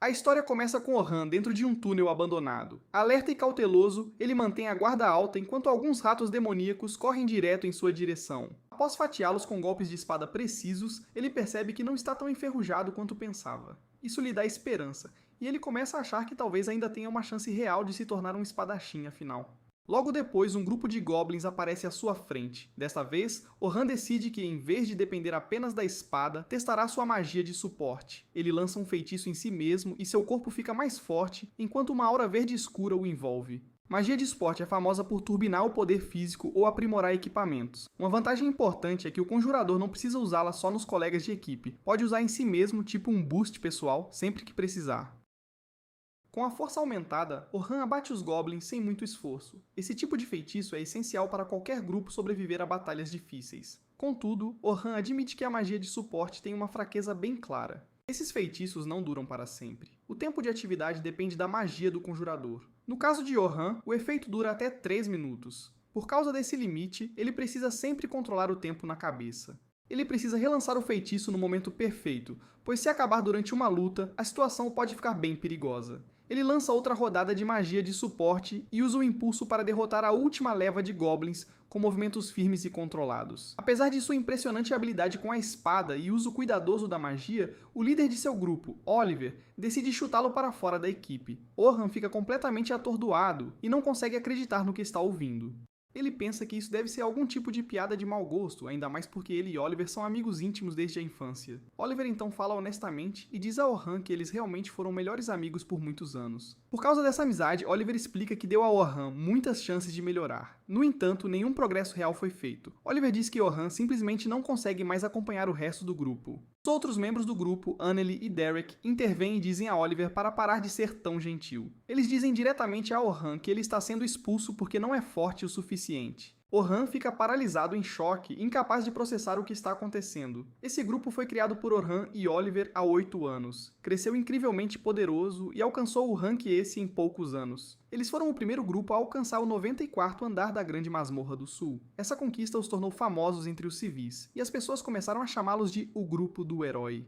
A história começa com Orhan dentro de um túnel abandonado. Alerta e cauteloso, ele mantém a guarda alta enquanto alguns ratos demoníacos correm direto em sua direção. Após fatiá-los com golpes de espada precisos, ele percebe que não está tão enferrujado quanto pensava. Isso lhe dá esperança, e ele começa a achar que talvez ainda tenha uma chance real de se tornar um espadachim afinal. Logo depois, um grupo de goblins aparece à sua frente. Desta vez, Orhan decide que, em vez de depender apenas da espada, testará sua magia de suporte. Ele lança um feitiço em si mesmo e seu corpo fica mais forte, enquanto uma aura verde escura o envolve. Magia de suporte é famosa por turbinar o poder físico ou aprimorar equipamentos. Uma vantagem importante é que o conjurador não precisa usá-la só nos colegas de equipe, pode usar em si mesmo, tipo um boost pessoal, sempre que precisar. Com a força aumentada, Orhan abate os goblins sem muito esforço. Esse tipo de feitiço é essencial para qualquer grupo sobreviver a batalhas difíceis. Contudo, Orhan admite que a magia de suporte tem uma fraqueza bem clara. Esses feitiços não duram para sempre. O tempo de atividade depende da magia do conjurador. No caso de Orhan, o efeito dura até 3 minutos. Por causa desse limite, ele precisa sempre controlar o tempo na cabeça. Ele precisa relançar o feitiço no momento perfeito, pois se acabar durante uma luta, a situação pode ficar bem perigosa. Ele lança outra rodada de magia de suporte e usa o impulso para derrotar a última leva de goblins com movimentos firmes e controlados. Apesar de sua impressionante habilidade com a espada e uso cuidadoso da magia, o líder de seu grupo, Oliver, decide chutá-lo para fora da equipe. Orhan fica completamente atordoado e não consegue acreditar no que está ouvindo. Ele pensa que isso deve ser algum tipo de piada de mau gosto, ainda mais porque ele e Oliver são amigos íntimos desde a infância. Oliver então fala honestamente e diz a Orhan que eles realmente foram melhores amigos por muitos anos. Por causa dessa amizade, Oliver explica que deu a Orhan muitas chances de melhorar. No entanto, nenhum progresso real foi feito. Oliver diz que Orhan simplesmente não consegue mais acompanhar o resto do grupo. Os outros membros do grupo, Annalie e Derek, intervêm e dizem a Oliver para parar de ser tão gentil. Eles dizem diretamente a Orhan que ele está sendo expulso porque não é forte o suficiente. Orhan fica paralisado em choque, incapaz de processar o que está acontecendo. Esse grupo foi criado por Orhan e Oliver há 8 anos. Cresceu incrivelmente poderoso e alcançou o rank esse em poucos anos. Eles foram o primeiro grupo a alcançar o 94º andar da Grande Masmorra do Sul. Essa conquista os tornou famosos entre os civis, e as pessoas começaram a chamá-los de o Grupo do Herói.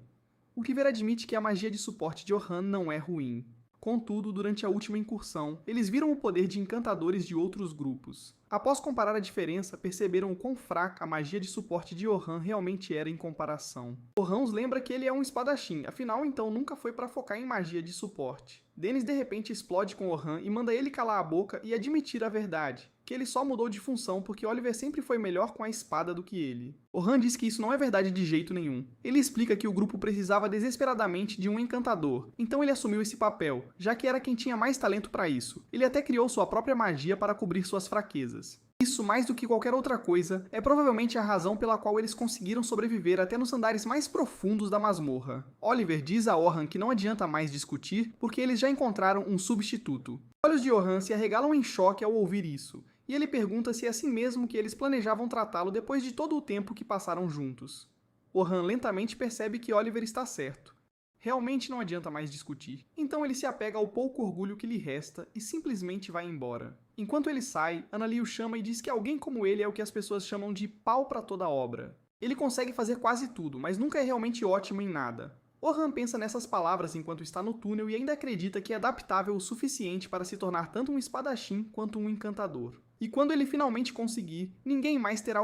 Oliver admite que a magia de suporte de Orhan não é ruim. Contudo, durante a última incursão, eles viram o poder de encantadores de outros grupos. Após comparar a diferença, perceberam o quão fraca a magia de suporte de Orhan realmente era em comparação. Orhan os lembra que ele é um espadachim, afinal então nunca foi para focar em magia de suporte. Dennis de repente explode com Orhan e manda ele calar a boca e admitir a verdade, que ele só mudou de função porque Oliver sempre foi melhor com a espada do que ele. Orhan diz que isso não é verdade de jeito nenhum. Ele explica que o grupo precisava desesperadamente de um encantador, então ele assumiu esse papel, já que era quem tinha mais talento para isso. Ele até criou sua própria magia para cobrir suas fraquezas. Isso, mais do que qualquer outra coisa, é provavelmente a razão pela qual eles conseguiram sobreviver até nos andares mais profundos da masmorra. Oliver diz a Orhan que não adianta mais discutir, porque eles já encontraram um substituto. Os olhos de Orhan se arregalam em choque ao ouvir isso, e ele pergunta se é assim mesmo que eles planejavam tratá-lo depois de todo o tempo que passaram juntos. Orhan lentamente percebe que Oliver está certo. Realmente não adianta mais discutir. Então ele se apega ao pouco orgulho que lhe resta e simplesmente vai embora. Enquanto ele sai, Annalie o chama e diz que alguém como ele é o que as pessoas chamam de pau para toda obra. Ele consegue fazer quase tudo, mas nunca é realmente ótimo em nada. Orhan pensa nessas palavras enquanto está no túnel e ainda acredita que é adaptável o suficiente para se tornar tanto um espadachim quanto um encantador. E quando ele finalmente conseguir, ninguém mais terá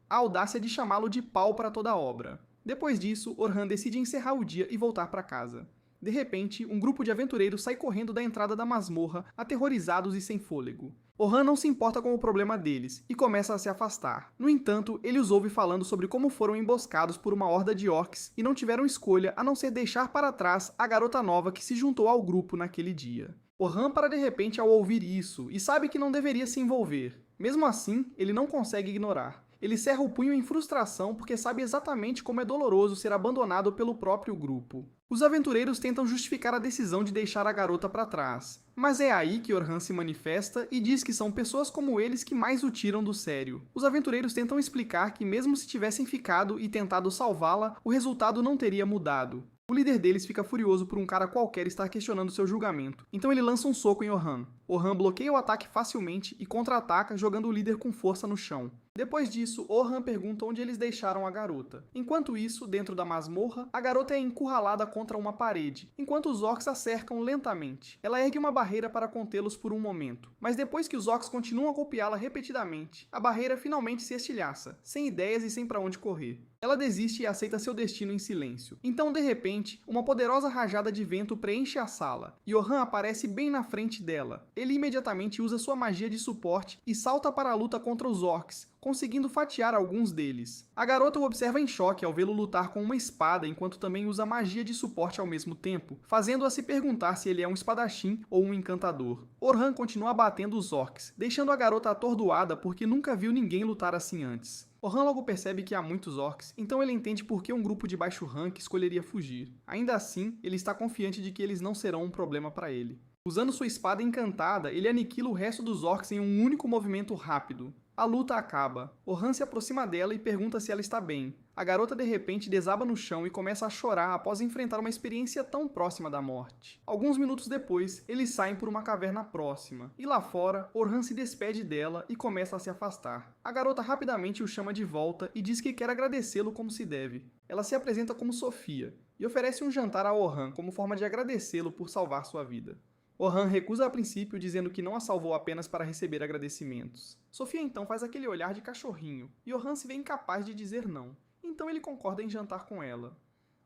a audácia de chamá-lo de pau para toda obra. Depois disso, Orhan decide encerrar o dia e voltar para casa. De repente, um grupo de aventureiros sai correndo da entrada da masmorra, aterrorizados e sem fôlego. Orhan não se importa com o problema deles e começa a se afastar. No entanto, ele os ouve falando sobre como foram emboscados por uma horda de orcs e não tiveram escolha a não ser deixar para trás a garota nova que se juntou ao grupo naquele dia. Orhan para de repente ao ouvir isso e sabe que não deveria se envolver. Mesmo assim, ele não consegue ignorar. Ele cerra o punho em frustração porque sabe exatamente como é doloroso ser abandonado pelo próprio grupo. Os aventureiros tentam justificar a decisão de deixar a garota para trás, mas é aí que Orhan se manifesta e diz que são pessoas como eles que mais o tiram do sério. Os aventureiros tentam explicar que mesmo se tivessem ficado e tentado salvá-la, o resultado não teria mudado. O líder deles fica furioso por um cara qualquer estar questionando seu julgamento, então ele lança um soco em Orhan. Orhan bloqueia o ataque facilmente e contra-ataca jogando o líder com força no chão. Depois disso, Orhan pergunta onde eles deixaram a garota. Enquanto isso, dentro da masmorra, a garota é encurralada contra uma parede, enquanto os orcs a cercam lentamente. Ela ergue uma barreira para contê-los por um momento, mas depois que os orcs continuam a golpeá-la repetidamente, a barreira finalmente se estilhaça, sem ideias e sem para onde correr. Ela desiste e aceita seu destino em silêncio. Então, de repente, uma poderosa rajada de vento preenche a sala, e Orhan aparece bem na frente dela. Ele imediatamente usa sua magia de suporte e salta para a luta contra os orcs, conseguindo fatiar alguns deles. A garota o observa em choque ao vê-lo lutar com uma espada enquanto também usa magia de suporte ao mesmo tempo, fazendo-a se perguntar se ele é um espadachim ou um encantador. Orhan continua batendo os orcs, deixando a garota atordoada porque nunca viu ninguém lutar assim antes. Orhan logo percebe que há muitos orcs, então ele entende por que um grupo de baixo rank escolheria fugir. Ainda assim, ele está confiante de que eles não serão um problema para ele. Usando sua espada encantada, ele aniquila o resto dos orcs em um único movimento rápido. A luta acaba. Orhan se aproxima dela e pergunta se ela está bem. A garota de repente desaba no chão e começa a chorar após enfrentar uma experiência tão próxima da morte. Alguns minutos depois, eles saem por uma caverna próxima, e lá fora, Orhan se despede dela e começa a se afastar. A garota rapidamente o chama de volta e diz que quer agradecê-lo como se deve. Ela se apresenta como Sofia, e oferece um jantar a Orhan como forma de agradecê-lo por salvar sua vida. Orhan recusa a princípio, dizendo que não a salvou apenas para receber agradecimentos. Sofia então faz aquele olhar de cachorrinho, e Orhan se vê incapaz de dizer não. Então ele concorda em jantar com ela.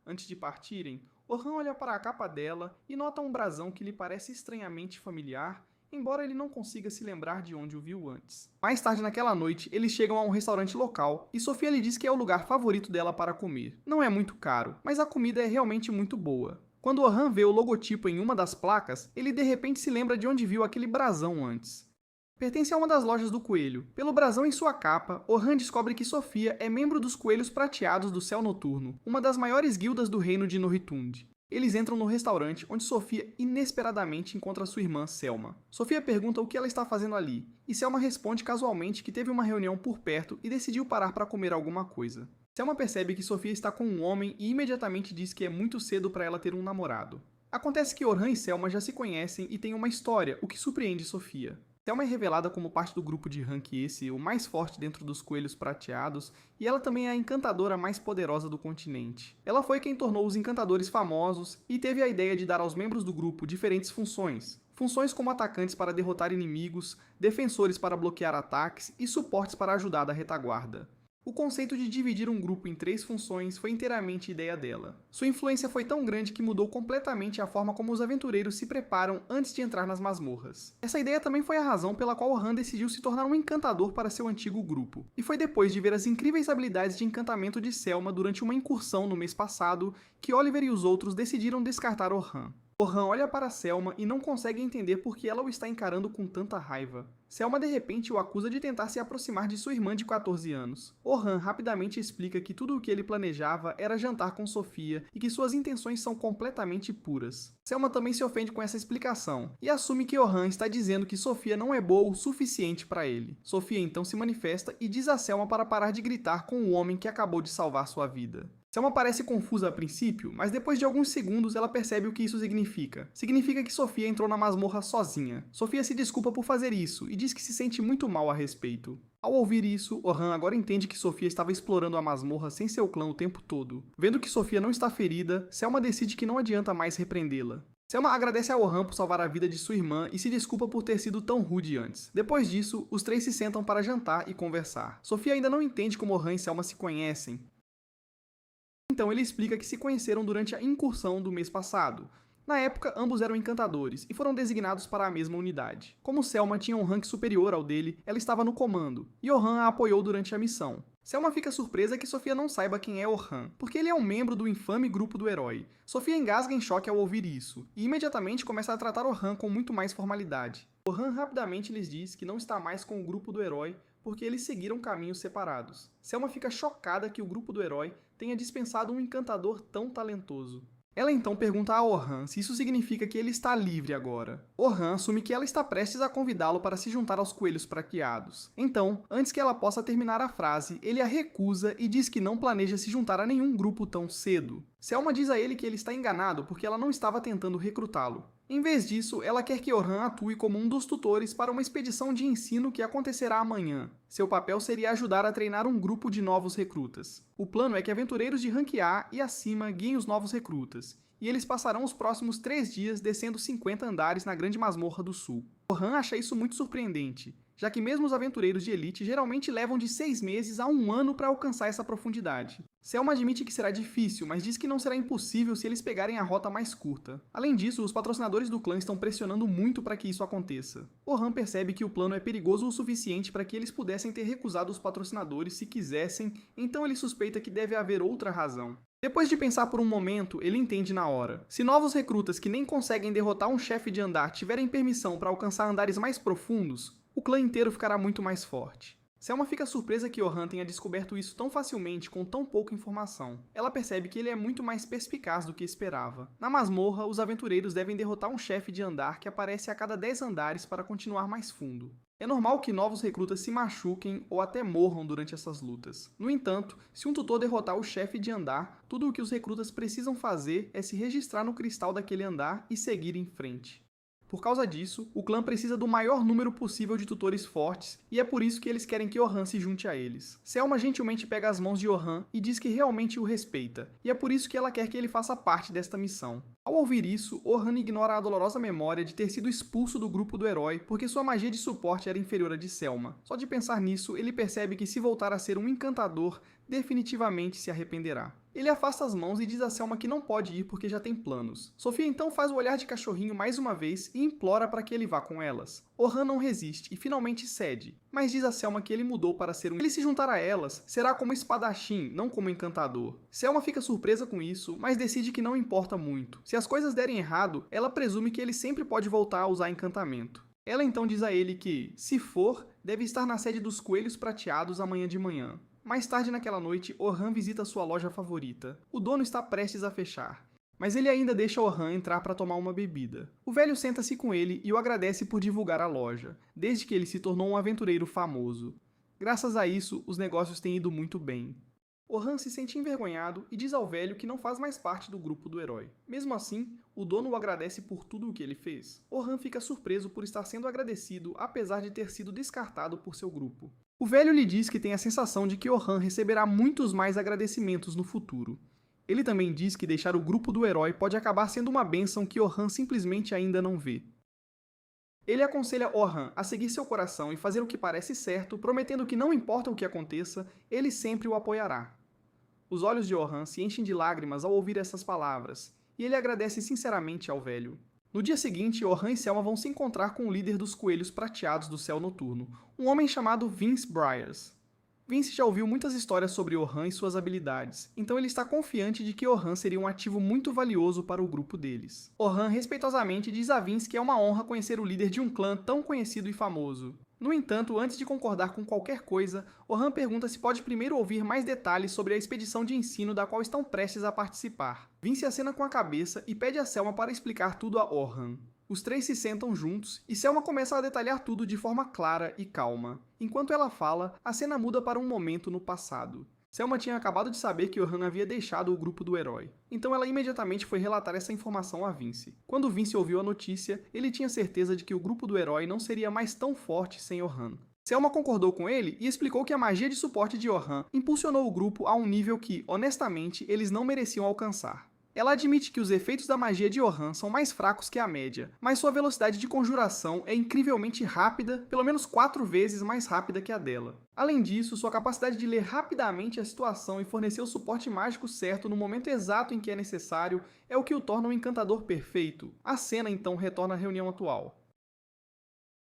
Antes de partirem, Orhan olha para a capa dela e nota um brasão que lhe parece estranhamente familiar, embora ele não consiga se lembrar de onde o viu antes. Mais tarde naquela noite, eles chegam a um restaurante local e Sofia lhe diz que é o lugar favorito dela para comer. Não é muito caro, mas a comida é realmente muito boa. Quando Orhan vê o logotipo em uma das placas, ele de repente se lembra de onde viu aquele brasão antes. Pertence a uma das lojas do coelho. Pelo brasão em sua capa, Orhan descobre que Sofia é membro dos Coelhos Prateados do Céu Noturno, uma das maiores guildas do reino de Noritund. Eles entram no restaurante, onde Sofia inesperadamente encontra sua irmã Selma. Sofia pergunta o que ela está fazendo ali, e Selma responde casualmente que teve uma reunião por perto e decidiu parar para comer alguma coisa. Selma percebe que Sofia está com um homem e imediatamente diz que é muito cedo para ela ter um namorado. Acontece que Orhan e Selma já se conhecem e têm uma história, o que surpreende Sofia. Selma é revelada como parte do grupo de rank esse, o mais forte dentro dos Coelhos Prateados, e ela também é a encantadora mais poderosa do continente. Ela foi quem tornou os encantadores famosos e teve a ideia de dar aos membros do grupo diferentes funções. Funções como atacantes para derrotar inimigos, defensores para bloquear ataques e suportes para ajudar da retaguarda. O conceito de dividir um grupo em 3 funções foi inteiramente ideia dela. Sua influência foi tão grande que mudou completamente a forma como os aventureiros se preparam antes de entrar nas masmorras. Essa ideia também foi a razão pela qual Orhan decidiu se tornar um encantador para seu antigo grupo. E foi depois de ver as incríveis habilidades de encantamento de Selma durante uma incursão no mês passado que Oliver e os outros decidiram descartar Orhan. Orhan olha para Selma e não consegue entender por que ela o está encarando com tanta raiva. Selma de repente o acusa de tentar se aproximar de sua irmã de 14 anos. Orhan rapidamente explica que tudo o que ele planejava era jantar com Sofia e que suas intenções são completamente puras. Selma também se ofende com essa explicação e assume que Orhan está dizendo que Sofia não é boa o suficiente para ele. Sofia então se manifesta e diz a Selma para parar de gritar com o homem que acabou de salvar sua vida. Selma parece confusa a princípio, mas depois de alguns segundos ela percebe o que isso significa. Significa que Sofia entrou na masmorra sozinha. Sofia se desculpa por fazer isso e diz que se sente muito mal a respeito. Ao ouvir isso, Orhan agora entende que Sofia estava explorando a masmorra sem seu clã o tempo todo. Vendo que Sofia não está ferida, Selma decide que não adianta mais repreendê-la. Selma agradece a Orhan por salvar a vida de sua irmã e se desculpa por ter sido tão rude antes. Depois disso, os 3 se sentam para jantar e conversar. Sofia ainda não entende como Orhan e Selma se conhecem. Então ele explica que se conheceram durante a incursão do mês passado. Na época, ambos eram encantadores e foram designados para a mesma unidade. Como Selma tinha um rank superior ao dele, ela estava no comando, e Orhan a apoiou durante a missão. Selma fica surpresa que Sofia não saiba quem é Orhan, porque ele é um membro do infame grupo do herói. Sofia engasga em choque ao ouvir isso, e imediatamente começa a tratar Orhan com muito mais formalidade. Orhan rapidamente lhes diz que não está mais com o grupo do herói, porque eles seguiram caminhos separados. Selma fica chocada que o grupo do herói tenha dispensado um encantador tão talentoso. Ela então pergunta a Orhan se isso significa que ele está livre agora. Orhan assume que ela está prestes a convidá-lo para se juntar aos Coelhos Prateados. Então, antes que ela possa terminar a frase, ele a recusa e diz que não planeja se juntar a nenhum grupo tão cedo. Selma diz a ele que ele está enganado porque ela não estava tentando recrutá-lo. Em vez disso, ela quer que Orhan atue como um dos tutores para uma expedição de ensino que acontecerá amanhã. Seu papel seria ajudar a treinar um grupo de novos recrutas. O plano é que aventureiros de rank A e acima guiem os novos recrutas, e eles passarão os próximos 3 dias descendo 50 andares na Grande Masmorra do Sul. Orhan acha isso muito surpreendente, já que mesmo os aventureiros de elite geralmente levam de 6 meses a 1 ano para alcançar essa profundidade. Selma admite que será difícil, mas diz que não será impossível se eles pegarem a rota mais curta. Além disso, os patrocinadores do clã estão pressionando muito para que isso aconteça. Orhan percebe que o plano é perigoso o suficiente para que eles pudessem ter recusado os patrocinadores se quisessem, então ele suspeita que deve haver outra razão. Depois de pensar por um momento, ele entende na hora. Se novos recrutas que nem conseguem derrotar um chefe de andar tiverem permissão para alcançar andares mais profundos, o clã inteiro ficará muito mais forte. Selma fica surpresa que Orhan tenha descoberto isso tão facilmente com tão pouca informação. Ela percebe que ele é muito mais perspicaz do que esperava. Na masmorra, os aventureiros devem derrotar um chefe de andar que aparece a cada 10 andares para continuar mais fundo. É normal que novos recrutas se machuquem ou até morram durante essas lutas. No entanto, se um tutor derrotar o chefe de andar, tudo o que os recrutas precisam fazer é se registrar no cristal daquele andar e seguir em frente. Por causa disso, o clã precisa do maior número possível de tutores fortes, e é por isso que eles querem que Orhan se junte a eles. Selma gentilmente pega as mãos de Orhan e diz que realmente o respeita, e é por isso que ela quer que ele faça parte desta missão. Ao ouvir isso, Orhan ignora a dolorosa memória de ter sido expulso do grupo do herói porque sua magia de suporte era inferior à de Selma. Só de pensar nisso, ele percebe que se voltar a ser um encantador, definitivamente se arrependerá. Ele afasta as mãos e diz a Selma que não pode ir porque já tem planos. Sofia então faz o olhar de cachorrinho mais uma vez e implora para que ele vá com elas. Orhan não resiste e finalmente cede, mas diz a Selma que ele mudou para ser um... Ele se juntar a elas será como espadachim, não como encantador. Selma fica surpresa com isso, mas decide que não importa muito. Se as coisas derem errado, ela presume que ele sempre pode voltar a usar encantamento. Ela então diz a ele que, se for, deve estar na sede dos Coelhos Prateados amanhã de manhã. Mais tarde naquela noite, Orhan visita sua loja favorita. O dono está prestes a fechar, mas ele ainda deixa Orhan entrar para tomar uma bebida. O velho senta-se com ele e o agradece por divulgar a loja, desde que ele se tornou um aventureiro famoso. Graças a isso, os negócios têm ido muito bem. Orhan se sente envergonhado e diz ao velho que não faz mais parte do grupo do herói. Mesmo assim, o dono o agradece por tudo o que ele fez. Orhan fica surpreso por estar sendo agradecido apesar de ter sido descartado por seu grupo. O velho lhe diz que tem a sensação de que Orhan receberá muitos mais agradecimentos no futuro. Ele também diz que deixar o grupo do herói pode acabar sendo uma bênção que Orhan simplesmente ainda não vê. Ele aconselha Orhan a seguir seu coração e fazer o que parece certo, prometendo que não importa o que aconteça, ele sempre o apoiará. Os olhos de Orhan se enchem de lágrimas ao ouvir essas palavras, e ele agradece sinceramente ao velho. No dia seguinte, Orhan e Selma vão se encontrar com o líder dos Coelhos Prateados do Céu Noturno, um homem chamado Vince Briars. Vince já ouviu muitas histórias sobre Orhan e suas habilidades, então ele está confiante de que Orhan seria um ativo muito valioso para o grupo deles. Orhan respeitosamente diz a Vince que é uma honra conhecer o líder de um clã tão conhecido e famoso. No entanto, antes de concordar com qualquer coisa, Orhan pergunta se pode primeiro ouvir mais detalhes sobre a expedição de ensino da qual estão prestes a participar. Vince acena com a cabeça e pede a Selma para explicar tudo a Orhan. Os três se sentam juntos e Selma começa a detalhar tudo de forma clara e calma. Enquanto ela fala, a cena muda para um momento no passado. Selma tinha acabado de saber que Orhan havia deixado o grupo do herói, então ela imediatamente foi relatar essa informação a Vince. Quando Vince ouviu a notícia, ele tinha certeza de que o grupo do herói não seria mais tão forte sem Orhan. Selma concordou com ele e explicou que a magia de suporte de Orhan impulsionou o grupo a um nível que, honestamente, eles não mereciam alcançar. Ela admite que os efeitos da magia de Orhan são mais fracos que a média, mas sua velocidade de conjuração é incrivelmente rápida, pelo menos 4 vezes mais rápida que a dela. Além disso, sua capacidade de ler rapidamente a situação e fornecer o suporte mágico certo no momento exato em que é necessário é o que o torna um encantador perfeito. A cena então retorna à reunião atual.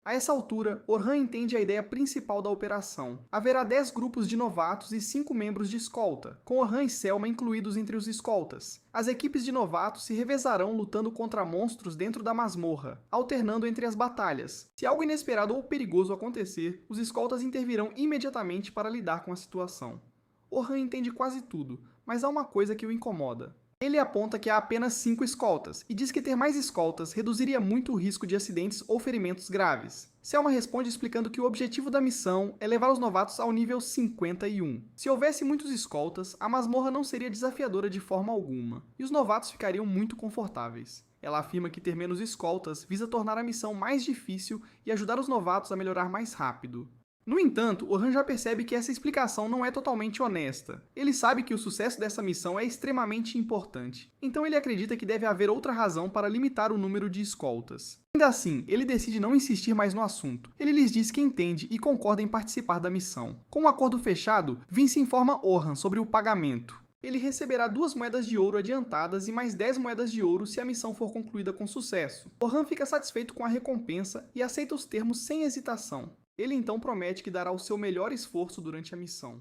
A essa altura, Orhan entende a ideia principal da operação. Haverá 10 grupos de novatos e 5 membros de escolta, com Orhan e Selma incluídos entre os escoltas. As equipes de novatos se revezarão lutando contra monstros dentro da masmorra, alternando entre as batalhas. Se algo inesperado ou perigoso acontecer, os escoltas intervirão imediatamente para lidar com a situação. Orhan entende quase tudo, mas há uma coisa que o incomoda. Ele aponta que há apenas 5 escoltas e diz que ter mais escoltas reduziria muito o risco de acidentes ou ferimentos graves. Selma responde explicando que o objetivo da missão é levar os novatos ao nível 51. Se houvesse muitos escoltas, a masmorra não seria desafiadora de forma alguma, e os novatos ficariam muito confortáveis. Ela afirma que ter menos escoltas visa tornar a missão mais difícil e ajudar os novatos a melhorar mais rápido. No entanto, Orhan já percebe que essa explicação não é totalmente honesta. Ele sabe que o sucesso dessa missão é extremamente importante, então ele acredita que deve haver outra razão para limitar o número de escoltas. Ainda assim, ele decide não insistir mais no assunto. Ele lhes diz que entende e concorda em participar da missão. Com o acordo fechado, Vince informa Orhan sobre o pagamento. Ele receberá 2 moedas de ouro adiantadas e mais 10 moedas de ouro se a missão for concluída com sucesso. Orhan fica satisfeito com a recompensa e aceita os termos sem hesitação. Ele então promete que dará o seu melhor esforço durante a missão.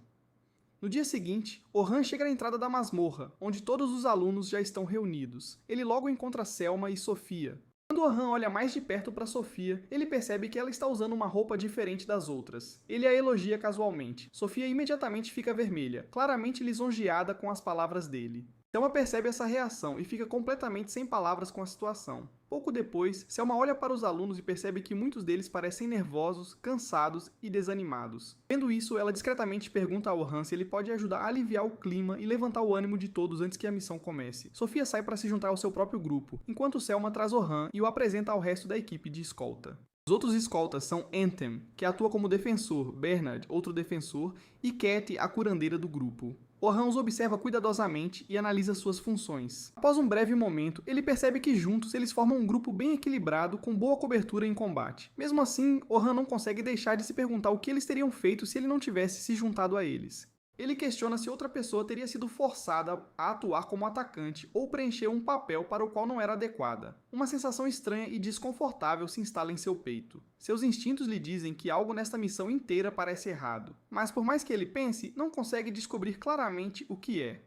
No dia seguinte, Orhan chega na entrada da masmorra, onde todos os alunos já estão reunidos. Ele logo encontra Selma e Sofia. Quando Orhan olha mais de perto para Sofia, ele percebe que ela está usando uma roupa diferente das outras. Ele a elogia casualmente. Sofia imediatamente fica vermelha, claramente lisonjeada com as palavras dele. Selma percebe essa reação e fica completamente sem palavras com a situação. Pouco depois, Selma olha para os alunos e percebe que muitos deles parecem nervosos, cansados e desanimados. Vendo isso, ela discretamente pergunta a Orhan se ele pode ajudar a aliviar o clima e levantar o ânimo de todos antes que a missão comece. Sofia sai para se juntar ao seu próprio grupo, enquanto Selma traz Orhan e o apresenta ao resto da equipe de escolta. Os outros escoltas são Anthem, que atua como defensor, Bernard, outro defensor, e Cat, a curandeira do grupo. Orhan os observa cuidadosamente e analisa suas funções. Após um breve momento, ele percebe que juntos eles formam um grupo bem equilibrado com boa cobertura em combate. Mesmo assim, Orhan não consegue deixar de se perguntar o que eles teriam feito se ele não tivesse se juntado a eles. Ele questiona se outra pessoa teria sido forçada a atuar como atacante ou preencher um papel para o qual não era adequada. Uma sensação estranha e desconfortável se instala em seu peito. Seus instintos lhe dizem que algo nesta missão inteira parece errado, mas por mais que ele pense, não consegue descobrir claramente o que é.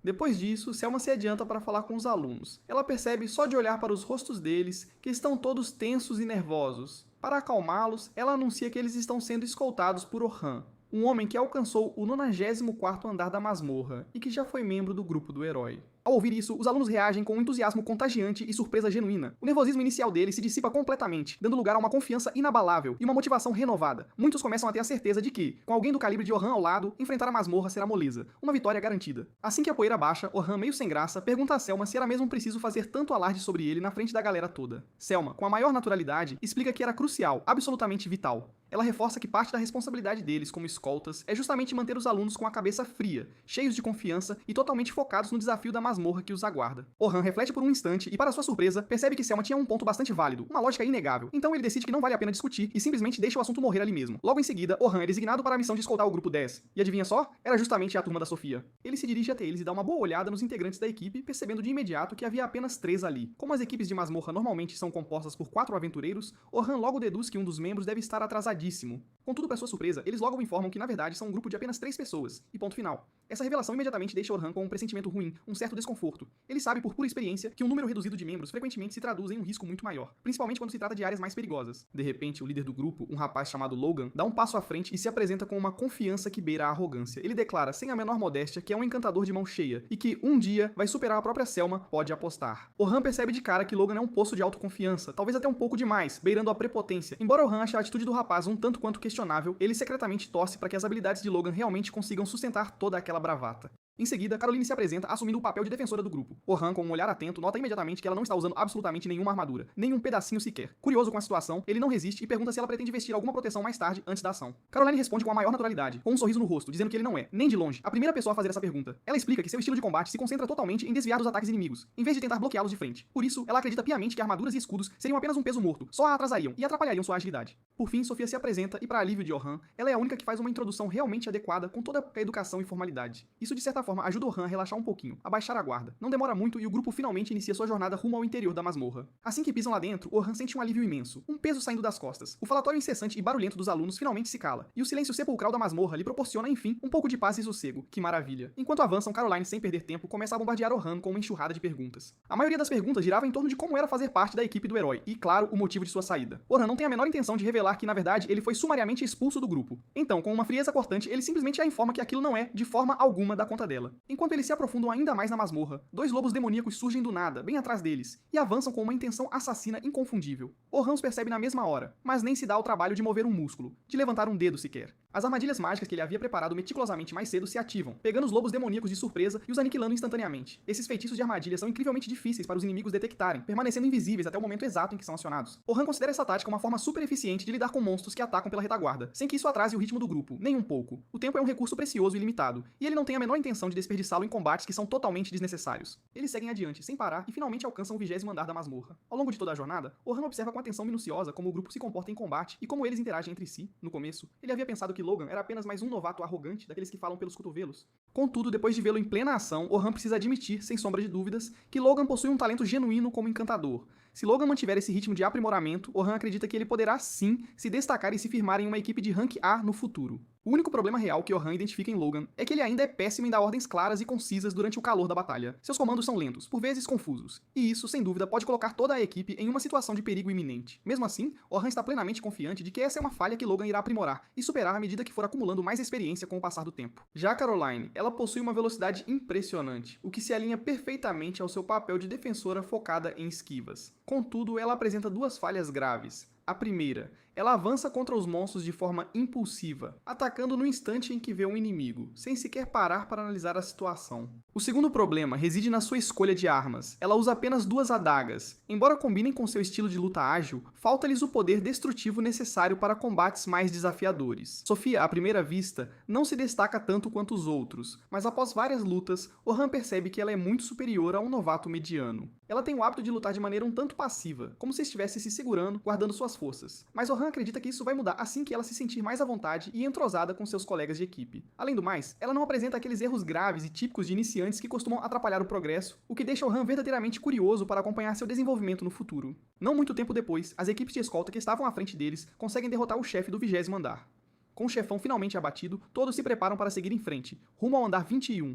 Depois disso, Selma se adianta para falar com os alunos. Ela percebe só de olhar para os rostos deles que estão todos tensos e nervosos. Para acalmá-los, ela anuncia que eles estão sendo escoltados por Orhan, um homem que alcançou o 94º andar da masmorra e que já foi membro do grupo do herói. Ao ouvir isso, os alunos reagem com um entusiasmo contagiante e surpresa genuína. O nervosismo inicial deles se dissipa completamente, dando lugar a uma confiança inabalável e uma motivação renovada. Muitos começam a ter a certeza de que, com alguém do calibre de Orhan ao lado, enfrentar a masmorra será moleza. Uma vitória garantida. Assim que a poeira baixa, Orhan, meio sem graça, pergunta a Selma se era mesmo preciso fazer tanto alarde sobre ele na frente da galera toda. Selma, com a maior naturalidade, explica que era crucial, absolutamente vital. Ela reforça que parte da responsabilidade deles como escoltas é justamente manter os alunos com a cabeça fria, cheios de confiança e totalmente focados no desafio da masmorra que os aguarda. Orhan reflete por um instante e, para sua surpresa, percebe que Selma tinha um ponto bastante válido, uma lógica inegável. Então ele decide que não vale a pena discutir e simplesmente deixa o assunto morrer ali mesmo. Logo em seguida, Orhan é designado para a missão de escoltar o grupo 10. E adivinha só? Era justamente a turma da Sofia. Ele se dirige até eles e dá uma boa olhada nos integrantes da equipe, percebendo de imediato que havia apenas 3 ali. Como as equipes de masmorra normalmente são compostas por 4 aventureiros, Orhan logo deduz que um dos membros deve estar atrasadíssimo. Contudo, para sua surpresa, eles logo informam que na verdade são um grupo de apenas 3 pessoas, e ponto final. Essa revelação imediatamente deixa Orhan com um pressentimento ruim, um certo desconforto. Ele sabe por pura experiência que um número reduzido de membros frequentemente se traduz em um risco muito maior, principalmente quando se trata de áreas mais perigosas. De repente, o líder do grupo, um rapaz chamado Logan, dá um passo à frente e se apresenta com uma confiança que beira a arrogância. Ele declara, sem a menor modéstia, que é um encantador de mão cheia, e que, um dia, vai superar a própria Selma, pode apostar. Orhan percebe de cara que Logan é um poço de autoconfiança, talvez até um pouco demais, beirando a prepotência. Embora Orhan ache a atitude do rapaz um tanto quanto questionável, ele secretamente torce para que as habilidades de Logan realmente consigam sustentar toda aquela bravata. Em seguida, Caroline se apresenta assumindo o papel de defensora do grupo. Orhan, com um olhar atento, nota imediatamente que ela não está usando absolutamente nenhuma armadura, nem um pedacinho sequer. Curioso com a situação, ele não resiste e pergunta se ela pretende vestir alguma proteção mais tarde, antes da ação. Caroline responde com a maior naturalidade, com um sorriso no rosto, dizendo que ele não é, nem de longe, a primeira pessoa a fazer essa pergunta. Ela explica que seu estilo de combate se concentra totalmente em desviar dos ataques inimigos, em vez de tentar bloqueá-los de frente. Por isso, ela acredita piamente que armaduras e escudos seriam apenas um peso morto, só a atrasariam e atrapalhariam sua agilidade. Por fim, Sofia se apresenta e, para alívio de Orhan, ela é a única que faz uma introdução realmente adequada com toda a educação e formalidade. Isso, de certa forma, ajuda Orhan a relaxar um pouquinho, abaixar a guarda. Não demora muito e o grupo finalmente inicia sua jornada rumo ao interior da masmorra. Assim que pisam lá dentro, Orhan sente um alívio imenso, um peso saindo das costas. O falatório incessante e barulhento dos alunos finalmente se cala, e o silêncio sepulcral da masmorra lhe proporciona, enfim, um pouco de paz e sossego. Que maravilha. Enquanto avançam, Caroline, sem perder tempo, começa a bombardear Orhan com uma enxurrada de perguntas. A maioria das perguntas girava em torno de como era fazer parte da equipe do herói, e, claro, o motivo de sua saída. Orhan não tem a menor intenção de revelar que, na verdade, ele foi sumariamente expulso do grupo. Então, com uma frieza cortante, ele simplesmente a informa que aquilo não é, de forma alguma, da conta dela. dela. Enquanto eles se aprofundam ainda mais na masmorra, 2 lobos demoníacos surgem do nada, bem atrás deles, e avançam com uma intenção assassina inconfundível. Orhan os percebe na mesma hora, mas nem se dá ao trabalho de mover um músculo, de levantar um dedo sequer. As armadilhas mágicas que ele havia preparado meticulosamente mais cedo se ativam, pegando os lobos demoníacos de surpresa e os aniquilando instantaneamente. Esses feitiços de armadilha são incrivelmente difíceis para os inimigos detectarem, permanecendo invisíveis até o momento exato em que são acionados. Orhan considera essa tática uma forma super eficiente de lidar com monstros que atacam pela retaguarda, sem que isso atrase o ritmo do grupo, nem um pouco. O tempo é um recurso precioso e limitado, e ele não tem a menor intenção de desperdiçá-lo em combates que são totalmente desnecessários. Eles seguem adiante, sem parar, e finalmente alcançam o 20º andar da masmorra. Ao longo de toda a jornada, Orhan observa com atenção minuciosa como o grupo se comporta em combate e como eles interagem entre si. No começo, ele havia pensado que Logan era apenas mais um novato arrogante daqueles que falam pelos cotovelos. Contudo, depois de vê-lo em plena ação, Orhan precisa admitir, sem sombra de dúvidas, que Logan possui um talento genuíno como encantador. Se Logan mantiver esse ritmo de aprimoramento, Orhan acredita que ele poderá sim se destacar e se firmar em uma equipe de rank A no futuro. O único problema real que Orhan identifica em Logan é que ele ainda é péssimo em dar ordens claras e concisas durante o calor da batalha. Seus comandos são lentos, por vezes confusos, e isso, sem dúvida, pode colocar toda a equipe em uma situação de perigo iminente. Mesmo assim, Orhan está plenamente confiante de que essa é uma falha que Logan irá aprimorar e superar à medida que for acumulando mais experiência com o passar do tempo. Já Caroline, ela possui uma velocidade impressionante, o que se alinha perfeitamente ao seu papel de defensora focada em esquivas. Contudo, ela apresenta 2 falhas graves. A primeira, ela avança contra os monstros de forma impulsiva, atacando no instante em que vê um inimigo, sem sequer parar para analisar a situação. O segundo problema reside na sua escolha de armas. Ela usa apenas 2 adagas. Embora combinem com seu estilo de luta ágil, falta-lhes o poder destrutivo necessário para combates mais desafiadores. Sophia, à primeira vista, não se destaca tanto quanto os outros, mas após várias lutas, Orhan percebe que ela é muito superior a um novato mediano. Ela tem o hábito de lutar de maneira um tanto passiva, como se estivesse se segurando, guardando suas forças. Mas Orhan acredita que isso vai mudar assim que ela se sentir mais à vontade e entrosada com seus colegas de equipe. Além do mais, ela não apresenta aqueles erros graves e típicos de iniciantes que costumam atrapalhar o progresso, o que deixa Orhan verdadeiramente curioso para acompanhar seu desenvolvimento no futuro. Não muito tempo depois, as equipes de escolta que estavam à frente deles conseguem derrotar o chefe do 20º andar. Com o chefão finalmente abatido, todos se preparam para seguir em frente, rumo ao andar 21.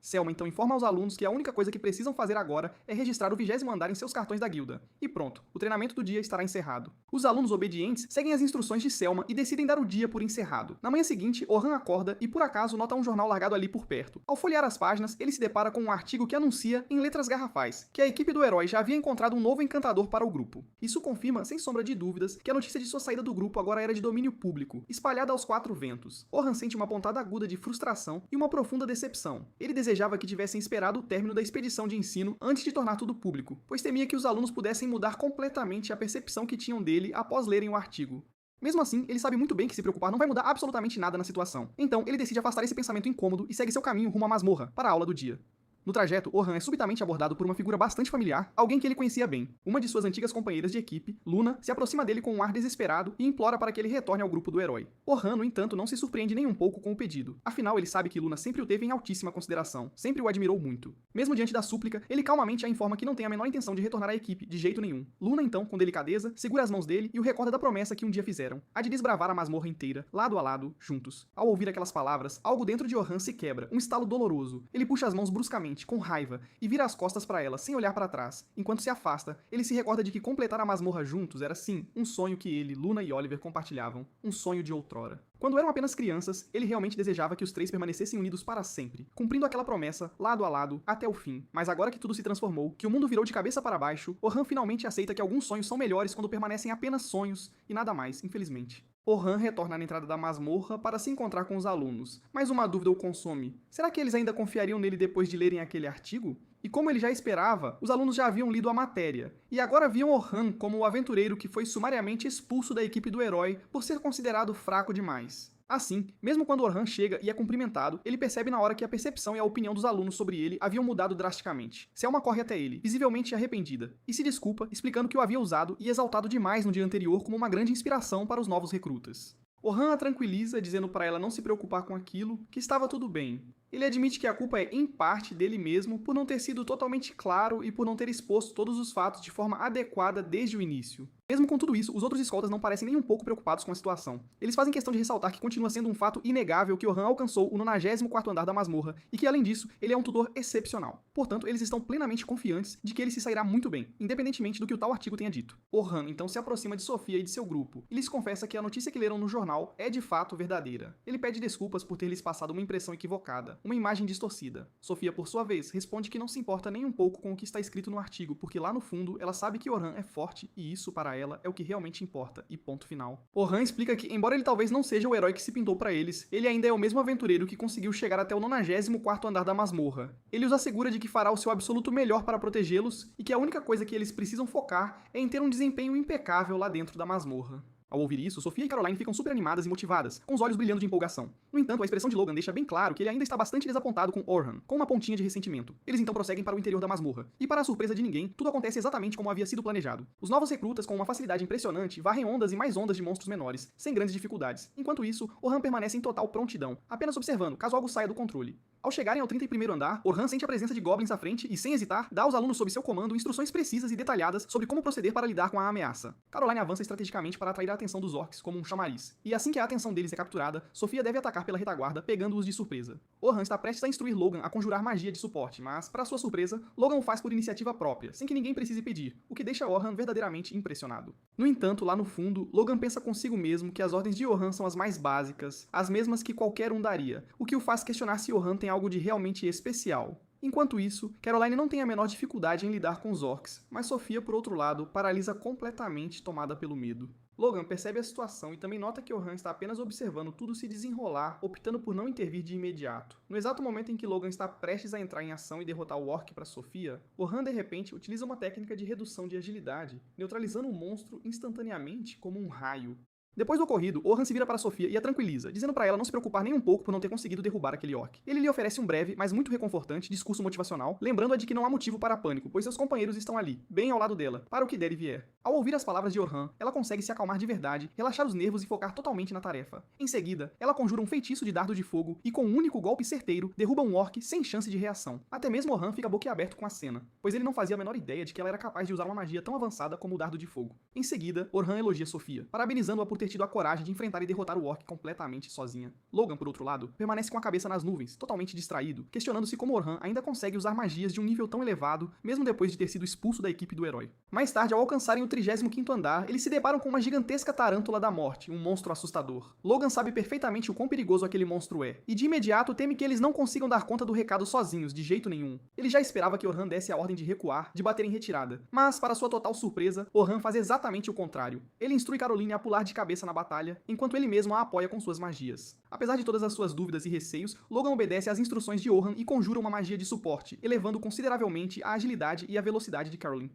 Selma então informa aos alunos que a única coisa que precisam fazer agora é registrar o 20º andar em seus cartões da guilda. E pronto, o treinamento do dia estará encerrado. Os alunos obedientes seguem as instruções de Selma e decidem dar o dia por encerrado. Na manhã seguinte, Orhan acorda e por acaso nota um jornal largado ali por perto. Ao folhear as páginas, ele se depara com um artigo que anuncia, em letras garrafais, que a equipe do herói já havia encontrado um novo encantador para o grupo. Isso confirma, sem sombra de dúvidas, que a notícia de sua saída do grupo agora era de domínio público, espalhada aos 4 ventos. Orhan sente uma pontada aguda de frustração e uma profunda decepção. Ele desejava que tivessem esperado o término da expedição de ensino antes de tornar tudo público, pois temia que os alunos pudessem mudar completamente a percepção que tinham dele após lerem o artigo. Mesmo assim, ele sabe muito bem que se preocupar não vai mudar absolutamente nada na situação. Então, ele decide afastar esse pensamento incômodo e segue seu caminho rumo à masmorra, para a aula do dia. No trajeto, Orhan é subitamente abordado por uma figura bastante familiar, alguém que ele conhecia bem. Uma de suas antigas companheiras de equipe, Luna, se aproxima dele com um ar desesperado e implora para que ele retorne ao grupo do herói. Orhan, no entanto, não se surpreende nem um pouco com o pedido. Afinal, ele sabe que Luna sempre o teve em altíssima consideração, sempre o admirou muito. Mesmo diante da súplica, ele calmamente a informa que não tem a menor intenção de retornar à equipe, de jeito nenhum. Luna, então, com delicadeza, segura as mãos dele e o recorda da promessa que um dia fizeram, a de desbravar a masmorra inteira, lado a lado, juntos. Ao ouvir aquelas palavras, algo dentro de Orhan se quebra, um estalo doloroso. Ele puxa as mãos bruscamente, com raiva, e vira as costas para ela, sem olhar para trás. Enquanto se afasta, ele se recorda de que completar a masmorra juntos era sim um sonho que ele, Luna e Oliver compartilhavam, um sonho de outrora. Quando eram apenas crianças, ele realmente desejava que os 3 permanecessem unidos para sempre, cumprindo aquela promessa, lado a lado, até o fim. Mas agora que tudo se transformou, que o mundo virou de cabeça para baixo, Orhan finalmente aceita que alguns sonhos são melhores quando permanecem apenas sonhos, e nada mais, infelizmente. Orhan retorna na entrada da masmorra para se encontrar com os alunos, mas uma dúvida o consome. Será que eles ainda confiariam nele depois de lerem aquele artigo? E como ele já esperava, os alunos já haviam lido a matéria, e agora viam Orhan como o aventureiro que foi sumariamente expulso da equipe do herói por ser considerado fraco demais. Assim, mesmo quando Orhan chega e é cumprimentado, ele percebe na hora que a percepção e a opinião dos alunos sobre ele haviam mudado drasticamente. Selma corre até ele, visivelmente arrependida, e se desculpa, explicando que o havia usado e exaltado demais no dia anterior como uma grande inspiração para os novos recrutas. Orhan a tranquiliza, dizendo para ela não se preocupar com aquilo, que estava tudo bem. Ele admite que a culpa é, em parte, dele mesmo por não ter sido totalmente claro e por não ter exposto todos os fatos de forma adequada desde o início. Mesmo com tudo isso, os outros escoltas não parecem nem um pouco preocupados com a situação. Eles fazem questão de ressaltar que continua sendo um fato inegável que Orhan alcançou o 94º andar da masmorra e que, além disso, ele é um tutor excepcional. Portanto, eles estão plenamente confiantes de que ele se sairá muito bem, independentemente do que o tal artigo tenha dito. Orhan então se aproxima de Sophia e de seu grupo e lhes confessa que a notícia que leram no jornal é de fato verdadeira. Ele pede desculpas por ter lhes passado uma impressão equivocada. uma imagem distorcida. Sofia, por sua vez, responde que não se importa nem um pouco com o que está escrito no artigo, porque lá no fundo ela sabe que Orhan é forte e isso, para ela, é o que realmente importa, e ponto final. Orhan explica que, embora ele talvez não seja o herói que se pintou para eles, ele ainda é o mesmo aventureiro que conseguiu chegar até o 94º andar da masmorra. Ele os assegura de que fará o seu absoluto melhor para protegê-los e que a única coisa que eles precisam focar é em ter um desempenho impecável lá dentro da masmorra. Ao ouvir isso, Sofia e Caroline ficam super animadas e motivadas, com os olhos brilhando de empolgação. No entanto, a expressão de Logan deixa bem claro que ele ainda está bastante desapontado com Orhan, com uma pontinha de ressentimento. Eles então prosseguem para o interior da masmorra, e para a surpresa de ninguém, tudo acontece exatamente como havia sido planejado. Os novos recrutas, com uma facilidade impressionante, varrem ondas e mais ondas de monstros menores, sem grandes dificuldades. Enquanto isso, Orhan permanece em total prontidão, apenas observando, caso algo saia do controle. Ao chegarem ao 31º andar, Orhan sente a presença de goblins à frente e, sem hesitar, dá aos alunos sob seu comando instruções precisas e detalhadas sobre como proceder para lidar com a ameaça. Caroline avança estrategicamente para atrair a atenção dos orcs como um chamariz, e assim que a atenção deles é capturada, Sofia deve atacar pela retaguarda, pegando-os de surpresa. Orhan está prestes a instruir Logan a conjurar magia de suporte, mas, para sua surpresa, Logan o faz por iniciativa própria, sem que ninguém precise pedir, o que deixa Orhan verdadeiramente impressionado. No entanto, lá no fundo, Logan pensa consigo mesmo que as ordens de Orhan são as mais básicas, as mesmas que qualquer um daria, o que o faz questionar se Orhan tem algo de realmente especial. Enquanto isso, Caroline não tem a menor dificuldade em lidar com os orcs, mas Sofia, por outro lado, paralisa completamente tomada pelo medo. Logan percebe a situação e também nota que Orhan está apenas observando tudo se desenrolar, optando por não intervir de imediato. No exato momento em que Logan está prestes a entrar em ação e derrotar o orc para Sofia, Orhan de repente utiliza uma técnica de redução de agilidade, neutralizando o monstro instantaneamente como um raio. Depois do ocorrido, Orhan se vira para Sofia e a tranquiliza, dizendo para ela não se preocupar nem um pouco por não ter conseguido derrubar aquele orc. Ele lhe oferece um breve, mas muito reconfortante, discurso motivacional, lembrando-a de que não há motivo para pânico, pois seus companheiros estão ali, bem ao lado dela, para o que der e vier. Ao ouvir as palavras de Orhan, ela consegue se acalmar de verdade, relaxar os nervos e focar totalmente na tarefa. Em seguida, ela conjura um feitiço de dardo de fogo e com um único golpe certeiro, derruba um orc sem chance de reação. Até mesmo Orhan fica boquiaberto com a cena, pois ele não fazia a menor ideia de que ela era capaz de usar uma magia tão avançada como o dardo de fogo. Em seguida, Orhan elogia Sofia, parabenizando-a por ter tido a coragem de enfrentar e derrotar o orc completamente sozinha. Logan, por outro lado, permanece com a cabeça nas nuvens, totalmente distraído, questionando-se como Orhan ainda consegue usar magias de um nível tão elevado, mesmo depois de ter sido expulso da equipe do herói. Mais tarde, ao alcançarem o 35º andar, eles se deparam com uma gigantesca tarântula da morte, um monstro assustador. Logan sabe perfeitamente o quão perigoso aquele monstro é, e de imediato teme que eles não consigam dar conta do recado sozinhos, de jeito nenhum. Ele já esperava que Orhan desse a ordem de recuar, de bater em retirada, mas, para sua total surpresa, Orhan faz exatamente o contrário. Ele instrui Caroline a pular de cabeça na batalha, enquanto ele mesmo a apoia com suas magias. Apesar de todas as suas dúvidas e receios, Logan obedece às instruções de Orhan e conjura uma magia de suporte, elevando consideravelmente a agilidade e a velocidade de Caroline.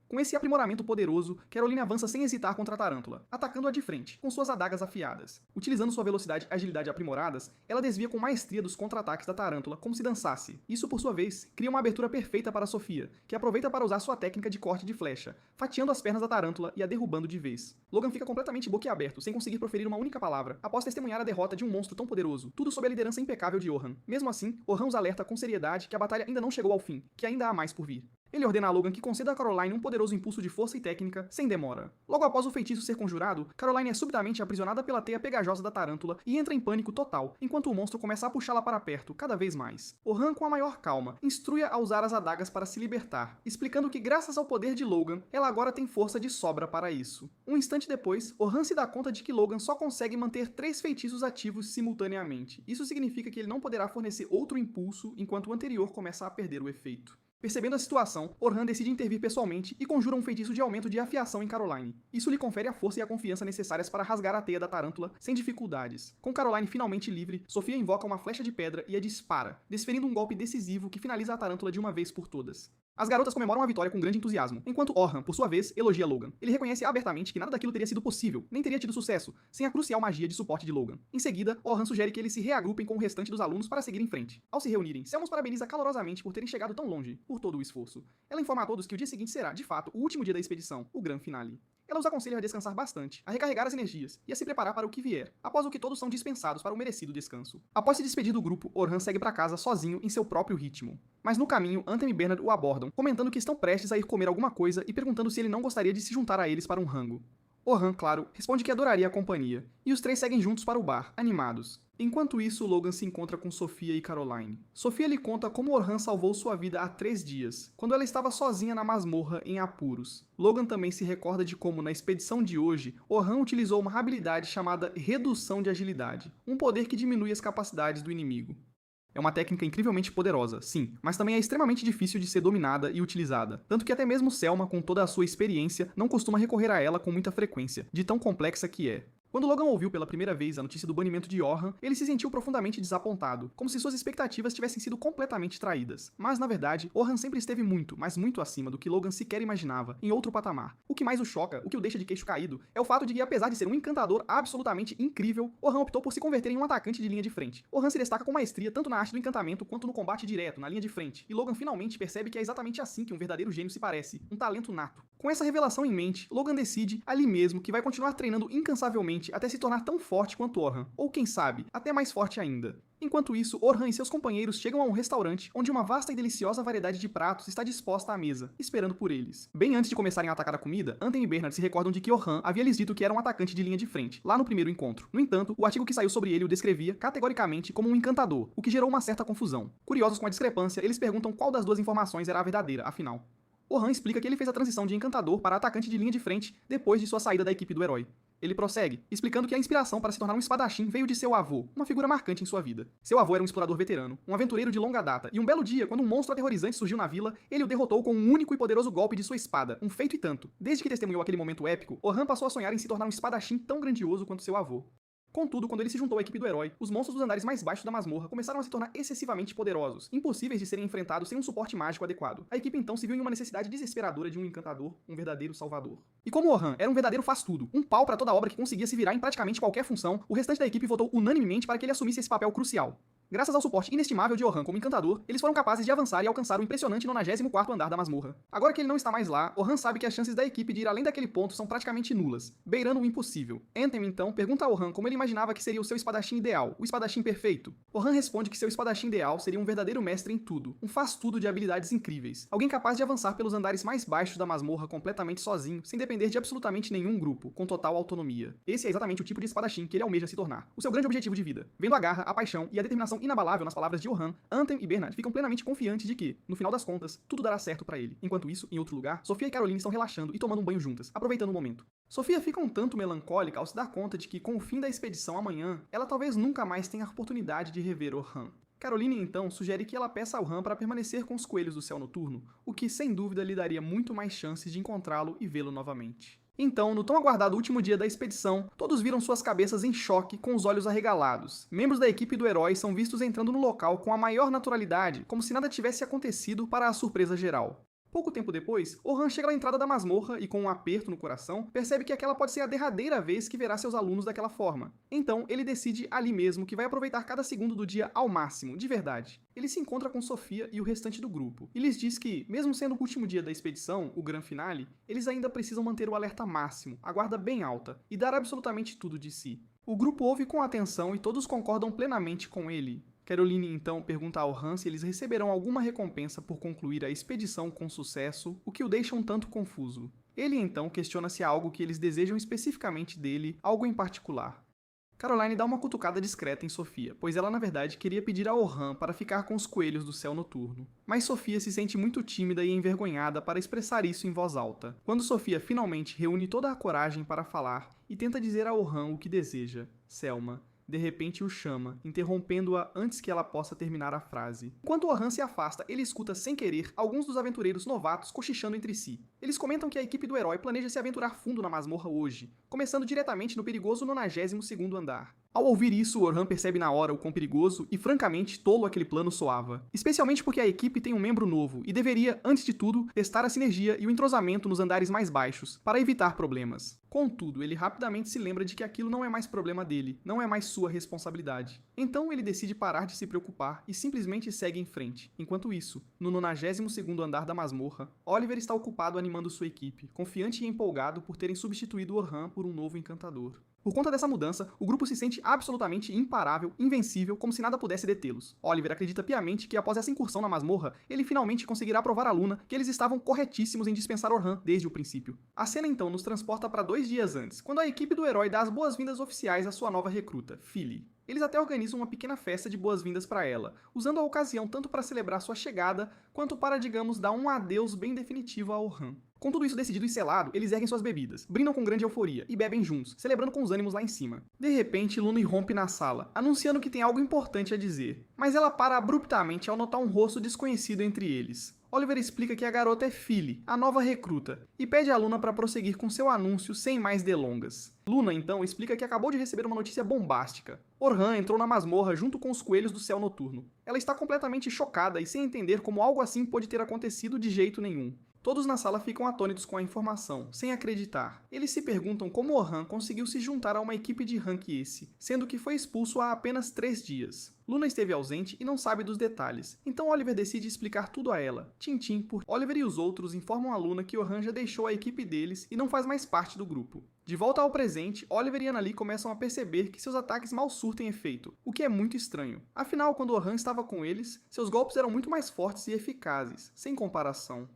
Com esse aprimoramento poderoso, Caroline avança sem hesitar contra a tarântula, atacando-a de frente, com suas adagas afiadas. Utilizando sua velocidade e agilidade aprimoradas, ela desvia com maestria dos contra-ataques da tarântula, como se dançasse. Isso, por sua vez, cria uma abertura perfeita para Sofia, que aproveita para usar sua técnica de corte de flecha, fatiando as pernas da tarântula e a derrubando de vez. Logan fica completamente boquiaberto, sem conseguir proferir uma única palavra, após testemunhar a derrota de um monstro tão poderoso, tudo sob a liderança impecável de Orhan. Mesmo assim, Orhan os alerta com seriedade que a batalha ainda não chegou ao fim, que ainda há mais por vir. Ele ordena a Logan que conceda a Caroline um poderoso impulso de força e técnica, sem demora. Logo após o feitiço ser conjurado, Caroline é subitamente aprisionada pela teia pegajosa da tarântula e entra em pânico total, enquanto o monstro começa a puxá-la para perto, cada vez mais. Orhan, com a maior calma, instrui-a a usar as adagas para se libertar, explicando que graças ao poder de Logan, ela agora tem força de sobra para isso. Um instante depois, Orhan se dá conta de que Logan só consegue manter 3 feitiços ativos simultaneamente. Isso significa que ele não poderá fornecer outro impulso enquanto o anterior começa a perder o efeito. Percebendo a situação, Orhan decide intervir pessoalmente e conjura um feitiço de aumento de afiação em Caroline. Isso lhe confere a força e a confiança necessárias para rasgar a teia da tarântula sem dificuldades. Com Caroline finalmente livre, Sofia invoca uma flecha de pedra e a dispara, desferindo um golpe decisivo que finaliza a tarântula de uma vez por todas. As garotas comemoram a vitória com grande entusiasmo, enquanto Orhan, por sua vez, elogia Logan. Ele reconhece abertamente que nada daquilo teria sido possível, nem teria tido sucesso, sem a crucial magia de suporte de Logan. Em seguida, Orhan sugere que eles se reagrupem com o restante dos alunos para seguir em frente. Ao se reunirem, Selma os parabeniza calorosamente por terem chegado tão longe, por todo o esforço. Ela informa a todos que o dia seguinte será, de fato, o último dia da expedição, o grande finale. Ela os aconselha a descansar bastante, a recarregar as energias e a se preparar para o que vier, após o que todos são dispensados para o merecido descanso. Após se despedir do grupo, Orhan segue para casa sozinho em seu próprio ritmo. Mas no caminho, Anthem e Bernard o abordam, comentando que estão prestes a ir comer alguma coisa e perguntando se ele não gostaria de se juntar a eles para um rango. Orhan, claro, responde que adoraria a companhia, e os três seguem juntos para o bar, animados. Enquanto isso, Logan se encontra com Sofia e Caroline. Sofia lhe conta como Orhan salvou sua vida há 3 dias, quando ela estava sozinha na masmorra em apuros. Logan também se recorda de como, na expedição de hoje, Orhan utilizou uma habilidade chamada Redução de Agilidade, um poder que diminui as capacidades do inimigo. É uma técnica incrivelmente poderosa, sim, mas também é extremamente difícil de ser dominada e utilizada, tanto que até mesmo Selma, com toda a sua experiência, não costuma recorrer a ela com muita frequência, de tão complexa que é. Quando Logan ouviu pela primeira vez a notícia do banimento de Orhan, ele se sentiu profundamente desapontado, como se suas expectativas tivessem sido completamente traídas. Mas, na verdade, Orhan sempre esteve muito, mas muito acima do que Logan sequer imaginava, em outro patamar. O que mais o choca, o que o deixa de queixo caído, é o fato de que, apesar de ser um encantador absolutamente incrível, Orhan optou por se converter em um atacante de linha de frente. Orhan se destaca com maestria tanto na arte do encantamento quanto no combate direto, na linha de frente, e Logan finalmente percebe que é exatamente assim que um verdadeiro gênio se parece, um talento nato. Com essa revelação em mente, Logan decide, ali mesmo, que vai continuar treinando incansavelmente até se tornar tão forte quanto Orhan, ou quem sabe, até mais forte ainda. Enquanto isso, Orhan e seus companheiros chegam a um restaurante onde uma vasta e deliciosa variedade de pratos está disposta à mesa, esperando por eles. Bem antes de começarem a atacar a comida, Anthem e Bernard se recordam de que Orhan havia lhes dito que era um atacante de linha de frente, lá no primeiro encontro. No entanto, o artigo que saiu sobre ele o descrevia, categoricamente, como um encantador, o que gerou uma certa confusão. Curiosos com a discrepância, eles perguntam qual das duas informações era a verdadeira, afinal. Orhan explica que ele fez a transição de encantador para atacante de linha de frente depois de sua saída da equipe do herói. Ele prossegue, explicando que a inspiração para se tornar um espadachim veio de seu avô, uma figura marcante em sua vida. Seu avô era um explorador veterano, um aventureiro de longa data, e um belo dia, quando um monstro aterrorizante surgiu na vila, ele o derrotou com um único e poderoso golpe de sua espada, um feito e tanto. Desde que testemunhou aquele momento épico, Orhan passou a sonhar em se tornar um espadachim tão grandioso quanto seu avô. Contudo, quando ele se juntou à equipe do herói, os monstros dos andares mais baixos da masmorra começaram a se tornar excessivamente poderosos, impossíveis de serem enfrentados sem um suporte mágico adequado. A equipe então se viu em uma necessidade desesperadora de um encantador, um verdadeiro salvador. E como Orhan era um verdadeiro faz-tudo, um pau para toda obra que conseguia se virar em praticamente qualquer função, o restante da equipe votou unanimemente para que ele assumisse esse papel crucial. Graças ao suporte inestimável de Orhan como encantador, eles foram capazes de avançar e alcançar o impressionante 94º andar da masmorra. Agora que ele não está mais lá, Orhan sabe que as chances da equipe de ir além daquele ponto são praticamente nulas, beirando o impossível. Anthem, então, pergunta a Orhan como ele imaginava que seria o seu espadachim ideal, o espadachim perfeito. Orhan responde que seu espadachim ideal seria um verdadeiro mestre em tudo, um faz-tudo de habilidades incríveis, alguém capaz de avançar pelos andares mais baixos da masmorra completamente sozinho, sem depender de absolutamente nenhum grupo, com total autonomia. Esse é exatamente o tipo de espadachim que ele almeja se tornar, o seu grande objetivo de vida. Vendo a garra, a paixão e a determinação inabalável nas palavras de Orhan, Anthem e Bernard ficam plenamente confiantes de que, no final das contas, tudo dará certo pra ele. Enquanto isso, em outro lugar, Sofia e Caroline estão relaxando e tomando um banho juntas, aproveitando o momento. Sofia fica um tanto melancólica ao se dar conta de que, com o fim da expedição amanhã, ela talvez nunca mais tenha a oportunidade de rever Orhan. Caroline, então, sugere que ela peça a Orhan para permanecer com os coelhos do céu noturno, o que, sem dúvida, lhe daria muito mais chances de encontrá-lo e vê-lo novamente. Então, no tão aguardado último dia da expedição, todos viram suas cabeças em choque, com os olhos arregalados. Membros da equipe do herói são vistos entrando no local com a maior naturalidade, como se nada tivesse acontecido, para a surpresa geral. Pouco tempo depois, Orhan chega à entrada da masmorra e, com um aperto no coração, percebe que aquela pode ser a derradeira vez que verá seus alunos daquela forma. Então, ele decide ali mesmo que vai aproveitar cada segundo do dia ao máximo, de verdade. Ele se encontra com Sofia e o restante do grupo, e lhes diz que, mesmo sendo o último dia da expedição, o grande finale, eles ainda precisam manter o alerta máximo, a guarda bem alta, e dar absolutamente tudo de si. O grupo ouve com atenção e todos concordam plenamente com ele. Caroline então pergunta a Orhan se eles receberão alguma recompensa por concluir a expedição com sucesso, o que o deixa um tanto confuso. Ele então questiona se há algo que eles desejam especificamente dele, algo em particular. Caroline dá uma cutucada discreta em Sofia, pois ela na verdade queria pedir a Orhan para ficar com os coelhos do céu noturno. Mas Sofia se sente muito tímida e envergonhada para expressar isso em voz alta. Quando Sofia finalmente reúne toda a coragem para falar e tenta dizer a Orhan o que deseja, Selma de repente o chama, interrompendo-a antes que ela possa terminar a frase. Enquanto Orhan se afasta, ele escuta sem querer alguns dos aventureiros novatos cochichando entre si. Eles comentam que a equipe do herói planeja se aventurar fundo na masmorra hoje, começando diretamente no perigoso 92º andar. Ao ouvir isso, Orhan percebe na hora o quão perigoso e francamente tolo aquele plano soava. Especialmente porque a equipe tem um membro novo e deveria, antes de tudo, testar a sinergia e o entrosamento nos andares mais baixos, para evitar problemas. Contudo, ele rapidamente se lembra de que aquilo não é mais problema dele, não é mais sua responsabilidade. Então ele decide parar de se preocupar e simplesmente segue em frente. Enquanto isso, no 92º andar da masmorra, Oliver está ocupado animando sua equipe, confiante e empolgado por terem substituído Orhan por um novo encantador. Por conta dessa mudança, o grupo se sente absolutamente imparável, invencível, como se nada pudesse detê-los. Oliver acredita piamente que após essa incursão na masmorra, ele finalmente conseguirá provar à Luna que eles estavam corretíssimos em dispensar Orhan desde o princípio. A cena então nos transporta para 2 dias antes, quando a equipe do herói dá as boas-vindas oficiais à sua nova recruta, Philly. Eles até organizam uma pequena festa de boas-vindas para ela, usando a ocasião tanto para celebrar sua chegada, quanto para, digamos, dar um adeus bem definitivo a Orhan. Com tudo isso decidido e selado, eles erguem suas bebidas, brindam com grande euforia e bebem juntos, celebrando com os ânimos lá em cima. De repente, Luna irrompe na sala, anunciando que tem algo importante a dizer. Mas ela para abruptamente ao notar um rosto desconhecido entre eles. Oliver explica que a garota é Philly, a nova recruta, e pede a Luna para prosseguir com seu anúncio sem mais delongas. Luna, então, explica que acabou de receber uma notícia bombástica. Orhan entrou na masmorra junto com os coelhos do céu noturno. Ela está completamente chocada e sem entender como algo assim pode ter acontecido de jeito nenhum. Todos na sala ficam atônitos com a informação, sem acreditar. Eles se perguntam como Orhan conseguiu se juntar a uma equipe de rank esse, sendo que foi expulso há apenas 3 dias. Luna esteve ausente e não sabe dos detalhes, então Oliver decide explicar tudo a ela. Tintim por Oliver e os outros informam a Luna que Orhan já deixou a equipe deles e não faz mais parte do grupo. De volta ao presente, Oliver e Annalie começam a perceber que seus ataques mal surtem efeito, o que é muito estranho. Afinal, quando Orhan estava com eles, seus golpes eram muito mais fortes e eficazes, sem comparação.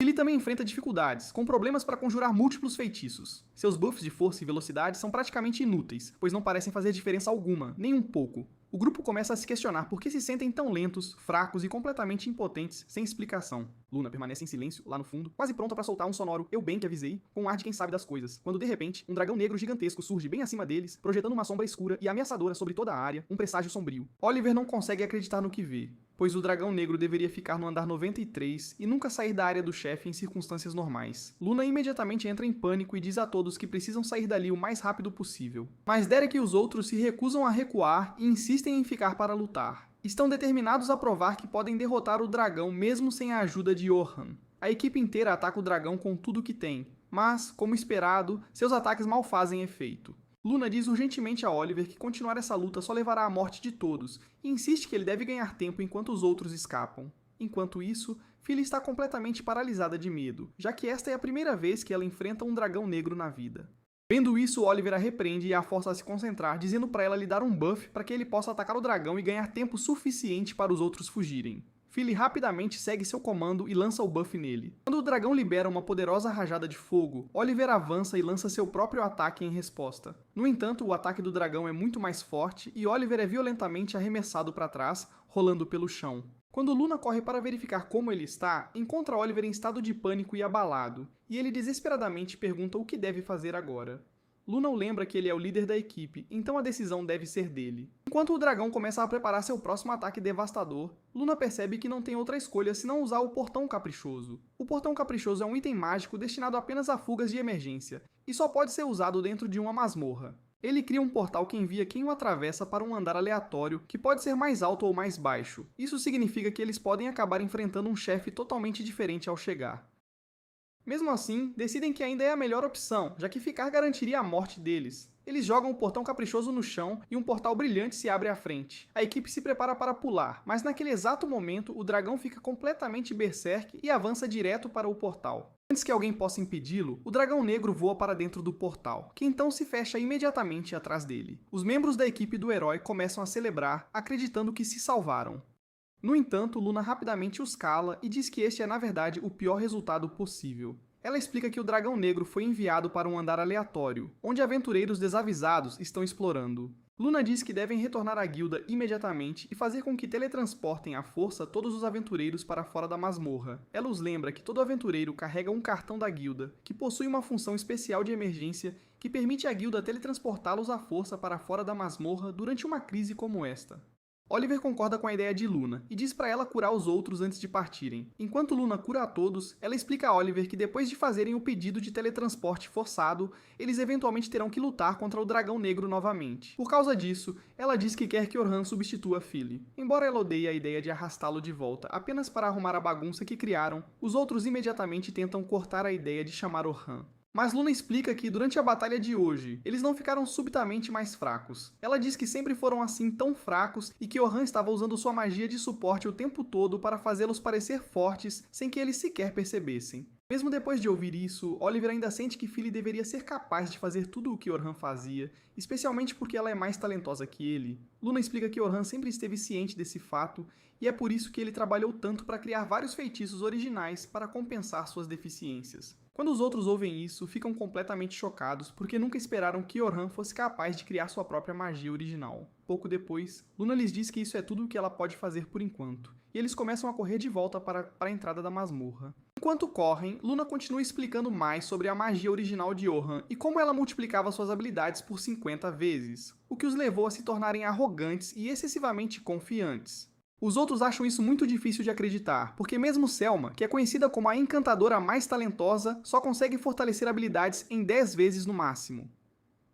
Philly também enfrenta dificuldades, com problemas para conjurar múltiplos feitiços. Seus buffs de força e velocidade são praticamente inúteis, pois não parecem fazer diferença alguma, nem um pouco. O grupo começa a se questionar por que se sentem tão lentos, fracos e completamente impotentes, sem explicação. Luna permanece em silêncio, lá no fundo, quase pronta para soltar um sonoro "eu bem que avisei", com um ar de quem sabe das coisas, quando de repente, um dragão negro gigantesco surge bem acima deles, projetando uma sombra escura e ameaçadora sobre toda a área, um presságio sombrio. Oliver não consegue acreditar no que vê, pois o dragão negro deveria ficar no andar 93 e nunca sair da área do chefe em circunstâncias normais. Luna imediatamente entra em pânico e diz a todos que precisam sair dali o mais rápido possível. Mas Derek e os outros se recusam a recuar e insistem em ficar para lutar. Estão determinados a provar que podem derrotar o dragão mesmo sem a ajuda de Orhan. A equipe inteira ataca o dragão com tudo que tem, mas, como esperado, seus ataques mal fazem efeito. Luna diz urgentemente a Oliver que continuar essa luta só levará à morte de todos, e insiste que ele deve ganhar tempo enquanto os outros escapam. Enquanto isso, Philly está completamente paralisada de medo, já que esta é a primeira vez que ela enfrenta um dragão negro na vida. Vendo isso, Oliver a repreende e a força a se concentrar, dizendo para ela lhe dar um buff para que ele possa atacar o dragão e ganhar tempo suficiente para os outros fugirem. Philly rapidamente segue seu comando e lança o buff nele. Quando o dragão libera uma poderosa rajada de fogo, Oliver avança e lança seu próprio ataque em resposta. No entanto, o ataque do dragão é muito mais forte e Oliver é violentamente arremessado para trás, rolando pelo chão. Quando Luna corre para verificar como ele está, encontra Oliver em estado de pânico e abalado, e ele desesperadamente pergunta o que deve fazer agora. Luna o lembra que ele é o líder da equipe, então a decisão deve ser dele. Enquanto o dragão começa a preparar seu próximo ataque devastador, Luna percebe que não tem outra escolha senão usar o Portão Caprichoso. O Portão Caprichoso é um item mágico destinado apenas a fugas de emergência, e só pode ser usado dentro de uma masmorra. Ele cria um portal que envia quem o atravessa para um andar aleatório, que pode ser mais alto ou mais baixo. Isso significa que eles podem acabar enfrentando um chefe totalmente diferente ao chegar. Mesmo assim, decidem que ainda é a melhor opção, já que ficar garantiria a morte deles. Eles jogam o portão caprichoso no chão e um portal brilhante se abre à frente. A equipe se prepara para pular, mas naquele exato momento o dragão fica completamente berserk e avança direto para o portal. Antes que alguém possa impedi-lo, o dragão negro voa para dentro do portal, que então se fecha imediatamente atrás dele. Os membros da equipe do herói começam a celebrar, acreditando que se salvaram. No entanto, Luna rapidamente os cala e diz que este é na verdade o pior resultado possível. Ela explica que o dragão negro foi enviado para um andar aleatório, onde aventureiros desavisados estão explorando. Luna diz que devem retornar à guilda imediatamente e fazer com que teletransportem à força todos os aventureiros para fora da masmorra. Ela os lembra que todo aventureiro carrega um cartão da guilda, que possui uma função especial de emergência que permite à guilda teletransportá-los à força para fora da masmorra durante uma crise como esta. Oliver concorda com a ideia de Luna e diz para ela curar os outros antes de partirem. Enquanto Luna cura a todos, ela explica a Oliver que depois de fazerem o pedido de teletransporte forçado, eles eventualmente terão que lutar contra o dragão negro novamente. Por causa disso, ela diz que quer que Orhan substitua Philly. Embora ela odeie a ideia de arrastá-lo de volta apenas para arrumar a bagunça que criaram, os outros imediatamente tentam cortar a ideia de chamar Orhan. Mas Luna explica que, durante a batalha de hoje, eles não ficaram subitamente mais fracos. Ela diz que sempre foram assim tão fracos e que Orhan estava usando sua magia de suporte o tempo todo para fazê-los parecer fortes sem que eles sequer percebessem. Mesmo depois de ouvir isso, Oliver ainda sente que Philly deveria ser capaz de fazer tudo o que Orhan fazia, especialmente porque ela é mais talentosa que ele. Luna explica que Orhan sempre esteve ciente desse fato e é por isso que ele trabalhou tanto para criar vários feitiços originais para compensar suas deficiências. Quando os outros ouvem isso, ficam completamente chocados porque nunca esperaram que Orhan fosse capaz de criar sua própria magia original. Pouco depois, Luna lhes diz que isso é tudo o que ela pode fazer por enquanto, e eles começam a correr de volta para a entrada da masmorra. Enquanto correm, Luna continua explicando mais sobre a magia original de Orhan e como ela multiplicava suas habilidades por 50 vezes, o que os levou a se tornarem arrogantes e excessivamente confiantes. Os outros acham isso muito difícil de acreditar, porque mesmo Selma, que é conhecida como a encantadora mais talentosa, só consegue fortalecer habilidades em 10 vezes no máximo.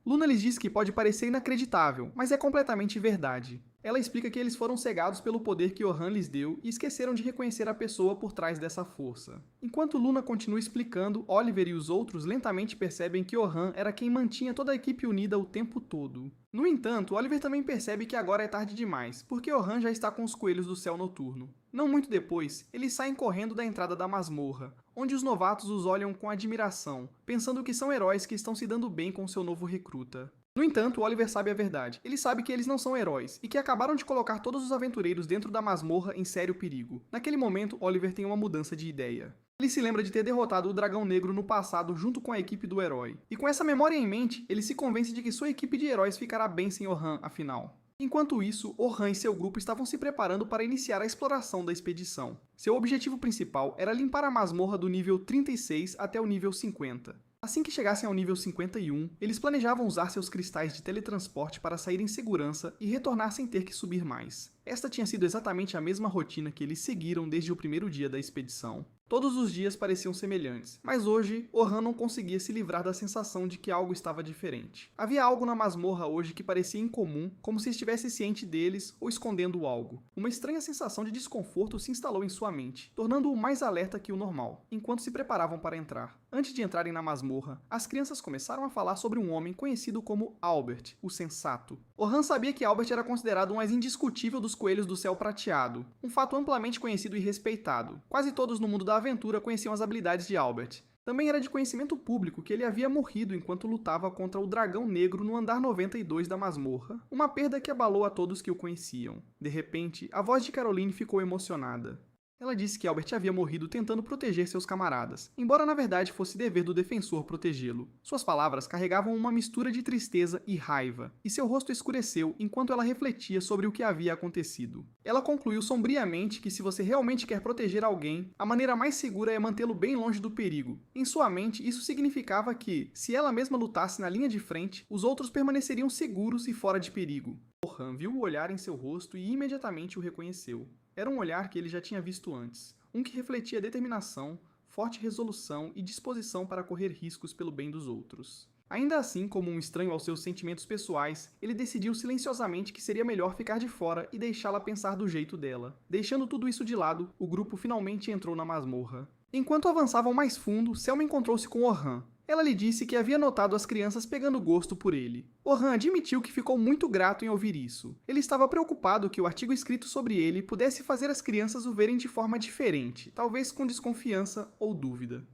Luna lhes diz que pode parecer inacreditável, mas é completamente verdade. Ela explica que eles foram cegados pelo poder que Orhan lhes deu e esqueceram de reconhecer a pessoa por trás dessa força. Enquanto Luna continua explicando, Oliver e os outros lentamente percebem que Orhan era quem mantinha toda a equipe unida o tempo todo. No entanto, Oliver também percebe que agora é tarde demais, porque Orhan já está com os coelhos do céu noturno. Não muito depois, eles saem correndo da entrada da masmorra, onde os novatos os olham com admiração, pensando que são heróis que estão se dando bem com seu novo recruta. No entanto, Oliver sabe a verdade. Ele sabe que eles não são heróis, e que acabaram de colocar todos os aventureiros dentro da masmorra em sério perigo. Naquele momento, Oliver tem uma mudança de ideia. Ele se lembra de ter derrotado o Dragão Negro no passado junto com a equipe do herói. E com essa memória em mente, ele se convence de que sua equipe de heróis ficará bem sem Orhan, afinal. Enquanto isso, Orhan e seu grupo estavam se preparando para iniciar a exploração da expedição. Seu objetivo principal era limpar a masmorra do nível 36 até o nível 50. Assim que chegassem ao nível 51, eles planejavam usar seus cristais de teletransporte para sair em segurança e retornar sem ter que subir mais. Esta tinha sido exatamente a mesma rotina que eles seguiram desde o primeiro dia da expedição. Todos os dias pareciam semelhantes, mas hoje, Orhan não conseguia se livrar da sensação de que algo estava diferente. Havia algo na masmorra hoje que parecia incomum, como se estivesse ciente deles ou escondendo algo. Uma estranha sensação de desconforto se instalou em sua mente, tornando-o mais alerta que o normal, enquanto se preparavam para entrar. Antes de entrarem na masmorra, as crianças começaram a falar sobre um homem conhecido como Albert, o Sensato. Orhan sabia que Albert era considerado o mais indiscutível dos coelhos do céu prateado, um fato amplamente conhecido e respeitado. Quase todos no mundo da aventura conheciam as habilidades de Albert. Também era de conhecimento público que ele havia morrido enquanto lutava contra o Dragão Negro no andar 92 da masmorra, uma perda que abalou a todos que o conheciam. De repente, a voz de Caroline ficou emocionada. Ela disse que Albert havia morrido tentando proteger seus camaradas, embora na verdade fosse dever do defensor protegê-lo. Suas palavras carregavam uma mistura de tristeza e raiva, e seu rosto escureceu enquanto ela refletia sobre o que havia acontecido. Ela concluiu sombriamente que se você realmente quer proteger alguém, a maneira mais segura é mantê-lo bem longe do perigo. Em sua mente, isso significava que, se ela mesma lutasse na linha de frente, os outros permaneceriam seguros e fora de perigo. Orhan viu o olhar em seu rosto e imediatamente o reconheceu. Era um olhar que ele já tinha visto antes, um que refletia determinação, forte resolução e disposição para correr riscos pelo bem dos outros. Ainda assim, como um estranho aos seus sentimentos pessoais, ele decidiu silenciosamente que seria melhor ficar de fora e deixá-la pensar do jeito dela. Deixando tudo isso de lado, o grupo finalmente entrou na masmorra. Enquanto avançavam mais fundo, Selma encontrou-se com Orhan. Ela lhe disse que havia notado as crianças pegando gosto por ele. Orhan admitiu que ficou muito grato em ouvir isso. Ele estava preocupado que o artigo escrito sobre ele pudesse fazer as crianças o verem de forma diferente, talvez com desconfiança ou dúvida.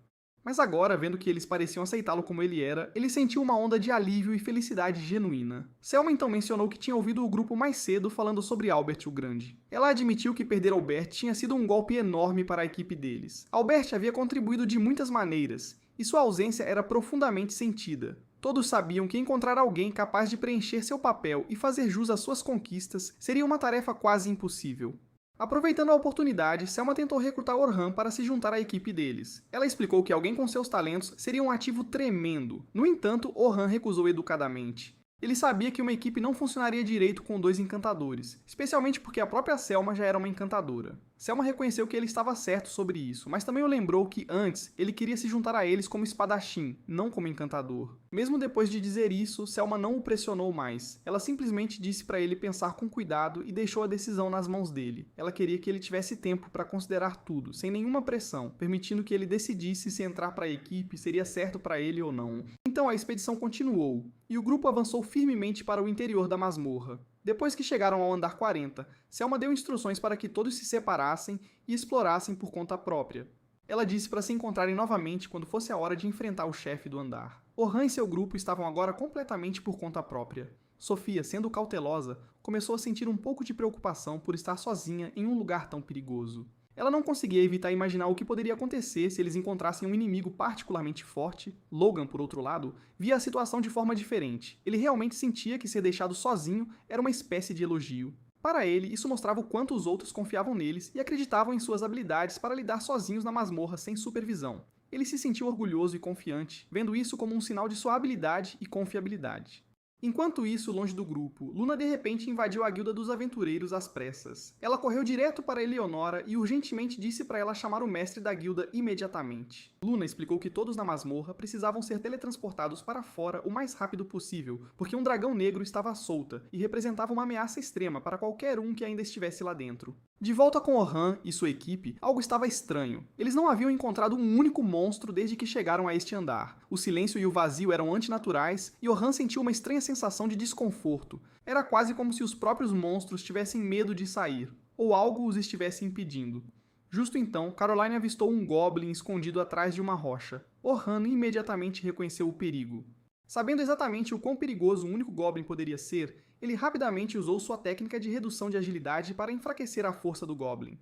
Mas agora, vendo que eles pareciam aceitá-lo como ele era, ele sentiu uma onda de alívio e felicidade genuína. Selma então mencionou que tinha ouvido o grupo mais cedo falando sobre Albert o Grande. Ela admitiu que perder Albert tinha sido um golpe enorme para a equipe deles. Albert havia contribuído de muitas maneiras, e sua ausência era profundamente sentida. Todos sabiam que encontrar alguém capaz de preencher seu papel e fazer jus às suas conquistas seria uma tarefa quase impossível. Aproveitando a oportunidade, Selma tentou recrutar Orhan para se juntar à equipe deles. Ela explicou que alguém com seus talentos seria um ativo tremendo. No entanto, Orhan recusou educadamente. Ele sabia que uma equipe não funcionaria direito com 2 encantadores, especialmente porque a própria Selma já era uma encantadora. Selma reconheceu que ele estava certo sobre isso, mas também o lembrou que antes ele queria se juntar a eles como espadachim, não como encantador. Mesmo depois de dizer isso, Selma não o pressionou mais. Ela simplesmente disse para ele pensar com cuidado e deixou a decisão nas mãos dele. Ela queria que ele tivesse tempo para considerar tudo, sem nenhuma pressão, permitindo que ele decidisse se entrar para a equipe seria certo para ele ou não. Então a expedição continuou, e o grupo avançou firmemente para o interior da masmorra. Depois que chegaram ao andar 40, Selma deu instruções para que todos se separassem e explorassem por conta própria. Ela disse para se encontrarem novamente quando fosse a hora de enfrentar o chefe do andar. Orhan e seu grupo estavam agora completamente por conta própria. Sofia, sendo cautelosa, começou a sentir um pouco de preocupação por estar sozinha em um lugar tão perigoso. Ela não conseguia evitar imaginar o que poderia acontecer se eles encontrassem um inimigo particularmente forte. Logan, por outro lado, via a situação de forma diferente. Ele realmente sentia que ser deixado sozinho era uma espécie de elogio. Para ele, isso mostrava o quanto os outros confiavam neles e acreditavam em suas habilidades para lidar sozinhos na masmorra sem supervisão. Ele se sentiu orgulhoso e confiante, vendo isso como um sinal de sua habilidade e confiabilidade. Enquanto isso, longe do grupo, Luna de repente invadiu a guilda dos aventureiros às pressas. Ela correu direto para Eleonora e urgentemente disse para ela chamar o mestre da guilda imediatamente. Luna explicou que todos na masmorra precisavam ser teletransportados para fora o mais rápido possível, porque um dragão negro estava à solta e representava uma ameaça extrema para qualquer um que ainda estivesse lá dentro. De volta com Orhan e sua equipe, algo estava estranho. Eles não haviam encontrado um único monstro desde que chegaram a este andar. O silêncio e o vazio eram antinaturais e Orhan sentiu uma estranha sensação de desconforto. Era quase como se os próprios monstros tivessem medo de sair, ou algo os estivesse impedindo. Justo então, Caroline avistou um goblin escondido atrás de uma rocha. Orhan imediatamente reconheceu o perigo. Sabendo exatamente o quão perigoso um único goblin poderia ser, ele rapidamente usou sua técnica de redução de agilidade para enfraquecer a força do goblin.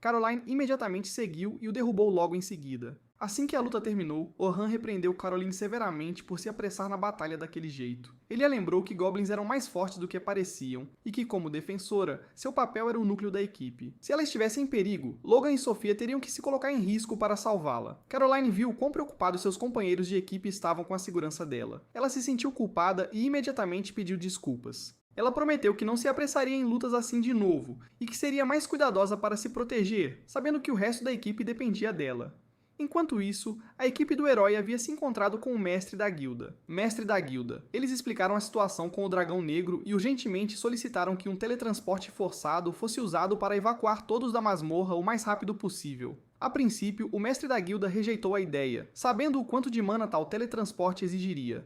Caroline imediatamente seguiu e o derrubou logo em seguida. Assim que a luta terminou, Orhan repreendeu Caroline severamente por se apressar na batalha daquele jeito. Ele a lembrou que goblins eram mais fortes do que pareciam, e que, como defensora, seu papel era o núcleo da equipe. Se ela estivesse em perigo, Logan e Sophia teriam que se colocar em risco para salvá-la. Caroline viu quão preocupados seus companheiros de equipe estavam com a segurança dela. Ela se sentiu culpada e imediatamente pediu desculpas. Ela prometeu que não se apressaria em lutas assim de novo, e que seria mais cuidadosa para se proteger, sabendo que o resto da equipe dependia dela. Enquanto isso, a equipe do herói havia se encontrado com o mestre da guilda. Eles explicaram a situação com o dragão negro e urgentemente solicitaram que um teletransporte forçado fosse usado para evacuar todos da masmorra o mais rápido possível. A princípio, o mestre da guilda rejeitou a ideia, sabendo o quanto de mana tal teletransporte exigiria.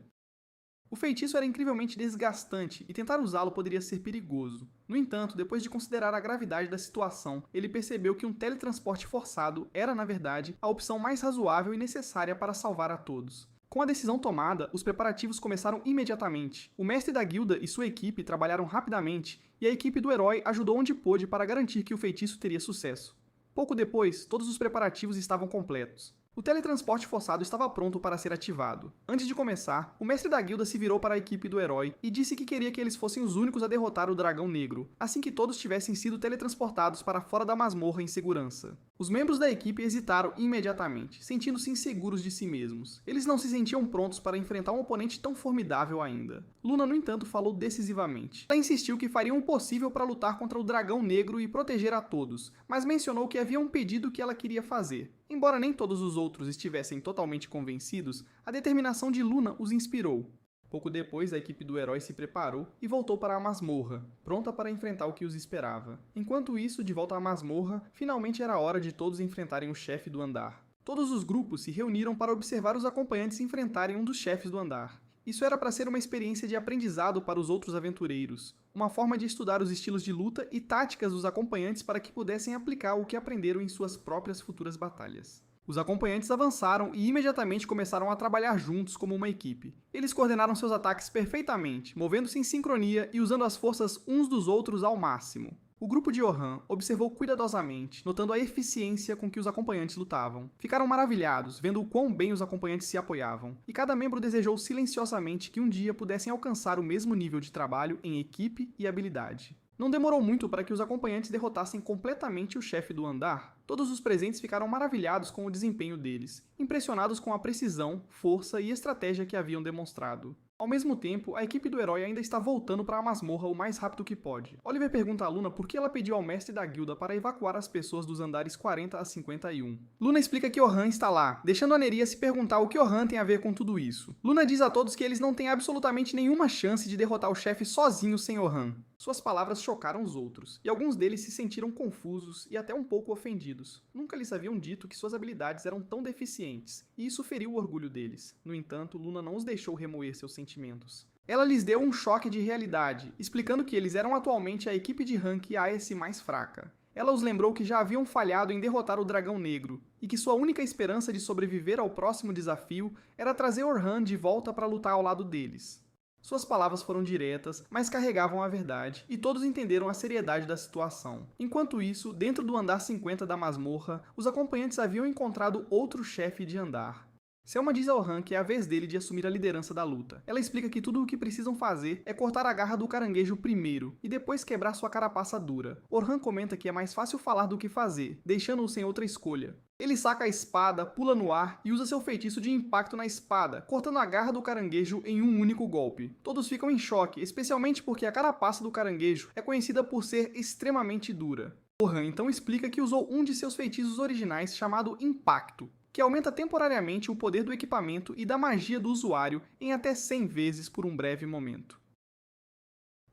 O feitiço era incrivelmente desgastante e tentar usá-lo poderia ser perigoso. No entanto, depois de considerar a gravidade da situação, ele percebeu que um teletransporte forçado era, na verdade, a opção mais razoável e necessária para salvar a todos. Com a decisão tomada, os preparativos começaram imediatamente. O mestre da guilda e sua equipe trabalharam rapidamente, e a equipe do herói ajudou onde pôde para garantir que o feitiço teria sucesso. Pouco depois, todos os preparativos estavam completos. O teletransporte forçado estava pronto para ser ativado. Antes de começar, o mestre da guilda se virou para a equipe do herói e disse que queria que eles fossem os únicos a derrotar o dragão negro, assim que todos tivessem sido teletransportados para fora da masmorra em segurança. Os membros da equipe hesitaram imediatamente, sentindo-se inseguros de si mesmos. Eles não se sentiam prontos para enfrentar um oponente tão formidável ainda. Luna, no entanto, falou decisivamente. Ela insistiu que fariam o possível para lutar contra o dragão negro e proteger a todos, mas mencionou que havia um pedido que ela queria fazer. Embora nem todos os outros estivessem totalmente convencidos, a determinação de Luna os inspirou. Pouco depois, a equipe do herói se preparou e voltou para a masmorra, pronta para enfrentar o que os esperava. Enquanto isso, de volta à masmorra, finalmente era hora de todos enfrentarem o chefe do andar. Todos os grupos se reuniram para observar os acompanhantes enfrentarem um dos chefes do andar. Isso era para ser uma experiência de aprendizado para os outros aventureiros, uma forma de estudar os estilos de luta e táticas dos acompanhantes para que pudessem aplicar o que aprenderam em suas próprias futuras batalhas. Os acompanhantes avançaram e imediatamente começaram a trabalhar juntos como uma equipe. Eles coordenaram seus ataques perfeitamente, movendo-se em sincronia e usando as forças uns dos outros ao máximo. O grupo de Orhan observou cuidadosamente, notando a eficiência com que os acompanhantes lutavam. Ficaram maravilhados, vendo o quão bem os acompanhantes se apoiavam, e cada membro desejou silenciosamente que um dia pudessem alcançar o mesmo nível de trabalho em equipe e habilidade. Não demorou muito para que os acompanhantes derrotassem completamente o chefe do andar. Todos os presentes ficaram maravilhados com o desempenho deles, impressionados com a precisão, força e estratégia que haviam demonstrado. Ao mesmo tempo, a equipe do herói ainda está voltando para a masmorra o mais rápido que pode. Oliver pergunta a Luna por que ela pediu ao mestre da guilda para evacuar as pessoas dos andares 40 a 51. Luna explica que Orhan está lá, deixando a Neria se perguntar o que Orhan tem a ver com tudo isso. Luna diz a todos que eles não têm absolutamente nenhuma chance de derrotar o chefe sozinhos sem Orhan. Suas palavras chocaram os outros, e alguns deles se sentiram confusos e até um pouco ofendidos. Nunca lhes haviam dito que suas habilidades eram tão deficientes, e isso feriu o orgulho deles. No entanto, Luna não os deixou remoer seus sentimentos. Ela lhes deu um choque de realidade, explicando que eles eram atualmente a equipe de rank AS mais fraca. Ela os lembrou que já haviam falhado em derrotar o Dragão Negro, e que sua única esperança de sobreviver ao próximo desafio era trazer Orhan de volta para lutar ao lado deles. Suas palavras foram diretas, mas carregavam a verdade, e todos entenderam a seriedade da situação. Enquanto isso, dentro do andar 50 da masmorra, os acompanhantes haviam encontrado outro chefe de andar. Selma diz ao Han que é a vez dele de assumir a liderança da luta. Ela explica que tudo o que precisam fazer é cortar a garra do caranguejo primeiro e depois quebrar sua carapaça dura. Orhan comenta que é mais fácil falar do que fazer, deixando-o sem outra escolha. Ele saca a espada, pula no ar e usa seu feitiço de impacto na espada, cortando a garra do caranguejo em um único golpe. Todos ficam em choque, especialmente porque a carapaça do caranguejo é conhecida por ser extremamente dura. Orhan então explica que usou um de seus feitiços originais chamado Impacto, que aumenta temporariamente o poder do equipamento e da magia do usuário em até 100 vezes por um breve momento.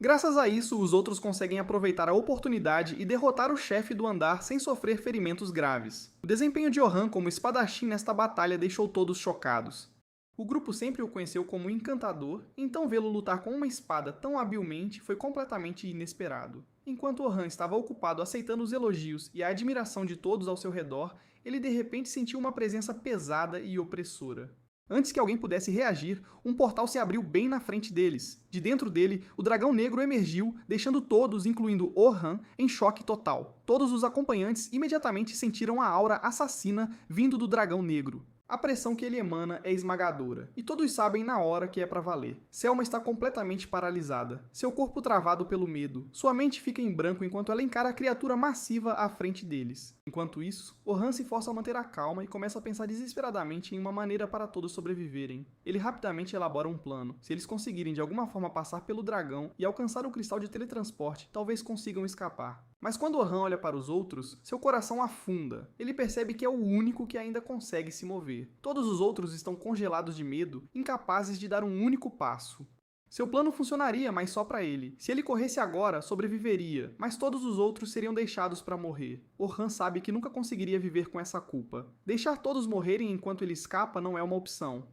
Graças a isso, os outros conseguem aproveitar a oportunidade e derrotar o chefe do andar sem sofrer ferimentos graves. O desempenho de Orhan como espadachim nesta batalha deixou todos chocados. O grupo sempre o conheceu como encantador, então vê-lo lutar com uma espada tão habilmente foi completamente inesperado. Enquanto Orhan estava ocupado aceitando os elogios e a admiração de todos ao seu redor, ele de repente sentiu uma presença pesada e opressora. Antes que alguém pudesse reagir, um portal se abriu bem na frente deles. De dentro dele, o dragão negro emergiu, deixando todos, incluindo Orhan, em choque total. Todos os acompanhantes imediatamente sentiram a aura assassina vindo do dragão negro. A pressão que ele emana é esmagadora, e todos sabem na hora que é pra valer. Selma está completamente paralisada, seu corpo travado pelo medo. Sua mente fica em branco enquanto ela encara a criatura massiva à frente deles. Enquanto isso, Orhan se força a manter a calma e começa a pensar desesperadamente em uma maneira para todos sobreviverem. Ele rapidamente elabora um plano. Se eles conseguirem de alguma forma passar pelo dragão e alcançar o cristal de teletransporte, talvez consigam escapar. Mas quando Orhan olha para os outros, seu coração afunda. Ele percebe que é o único que ainda consegue se mover. Todos os outros estão congelados de medo, incapazes de dar um único passo. Seu plano funcionaria, mas só para ele. Se ele corresse agora, sobreviveria, mas todos os outros seriam deixados para morrer. Orhan sabe que nunca conseguiria viver com essa culpa. Deixar todos morrerem enquanto ele escapa não é uma opção.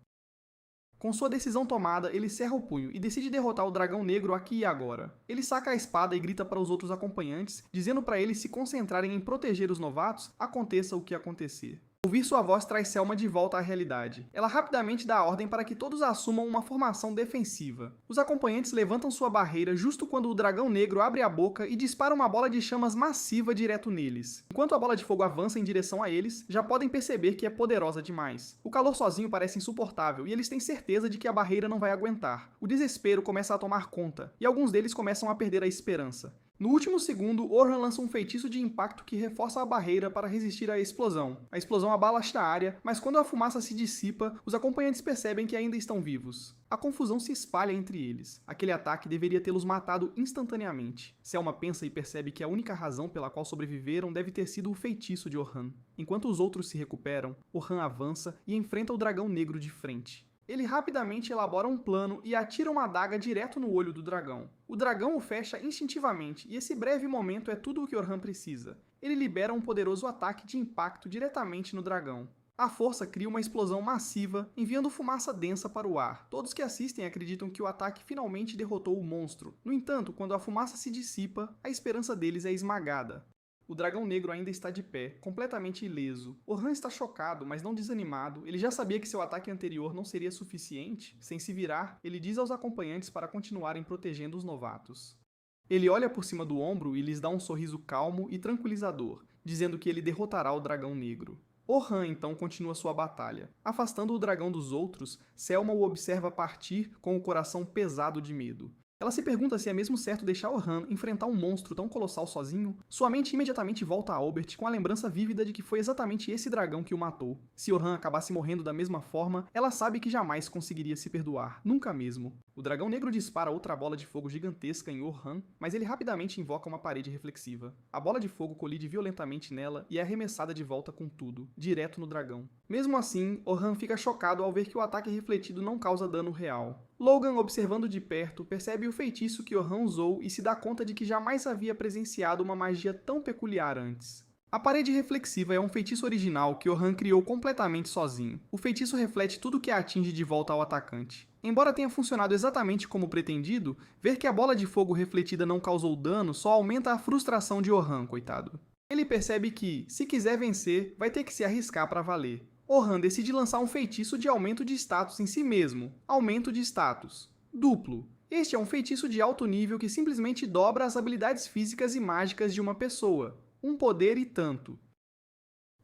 Com sua decisão tomada, ele cerra o punho e decide derrotar o dragão negro aqui e agora. Ele saca a espada e grita para os outros acompanhantes, dizendo para eles se concentrarem em proteger os novatos, aconteça o que acontecer. Ouvir sua voz traz Selma de volta à realidade. Ela rapidamente dá a ordem para que todos assumam uma formação defensiva. Os acompanhantes levantam sua barreira justo quando o dragão negro abre a boca e dispara uma bola de chamas massiva direto neles. Enquanto a bola de fogo avança em direção a eles, já podem perceber que é poderosa demais. O calor sozinho parece insuportável e eles têm certeza de que a barreira não vai aguentar. O desespero começa a tomar conta, e alguns deles começam a perder a esperança. No último segundo, Orhan lança um feitiço de impacto que reforça a barreira para resistir à explosão. A explosão abala esta área, mas quando a fumaça se dissipa, os acompanhantes percebem que ainda estão vivos. A confusão se espalha entre eles. Aquele ataque deveria tê-los matado instantaneamente. Selma pensa e percebe que a única razão pela qual sobreviveram deve ter sido o feitiço de Orhan. Enquanto os outros se recuperam, Orhan avança e enfrenta o dragão negro de frente. Ele rapidamente elabora um plano e atira uma adaga direto no olho do dragão. O dragão o fecha instintivamente, e esse breve momento é tudo o que Orhan precisa. Ele libera um poderoso ataque de impacto diretamente no dragão. A força cria uma explosão massiva, enviando fumaça densa para o ar. Todos que assistem acreditam que o ataque finalmente derrotou o monstro. No entanto, quando a fumaça se dissipa, a esperança deles é esmagada. O dragão negro ainda está de pé, completamente ileso. Orhan está chocado, mas não desanimado. Ele já sabia que seu ataque anterior não seria suficiente. Sem se virar, ele diz aos acompanhantes para continuarem protegendo os novatos. Ele olha por cima do ombro e lhes dá um sorriso calmo e tranquilizador, dizendo que ele derrotará o dragão negro. Orhan então continua sua batalha. Afastando o dragão dos outros, Selma o observa partir com o coração pesado de medo. Ela se pergunta se é mesmo certo deixar Orhan enfrentar um monstro tão colossal sozinho. Sua mente imediatamente volta a Albert com a lembrança vívida de que foi exatamente esse dragão que o matou. Se Orhan acabasse morrendo da mesma forma, ela sabe que jamais conseguiria se perdoar, nunca mesmo. O dragão negro dispara outra bola de fogo gigantesca em Orhan, mas ele rapidamente invoca uma parede reflexiva. A bola de fogo colide violentamente nela e é arremessada de volta com tudo, direto no dragão. Mesmo assim, Orhan fica chocado ao ver que o ataque refletido não causa dano real. Logan, observando de perto, percebe o feitiço que Orhan usou e se dá conta de que jamais havia presenciado uma magia tão peculiar antes. A parede reflexiva é um feitiço original que Orhan criou completamente sozinho. O feitiço reflete tudo que a atinge de volta ao atacante. Embora tenha funcionado exatamente como pretendido, ver que a bola de fogo refletida não causou dano só aumenta a frustração de Orhan, coitado. Ele percebe que, se quiser vencer, vai ter que se arriscar para valer. Orhan decide lançar um feitiço de aumento de status em si mesmo. Aumento de status. Duplo. Este é um feitiço de alto nível que simplesmente dobra as habilidades físicas e mágicas de uma pessoa. Um poder e tanto.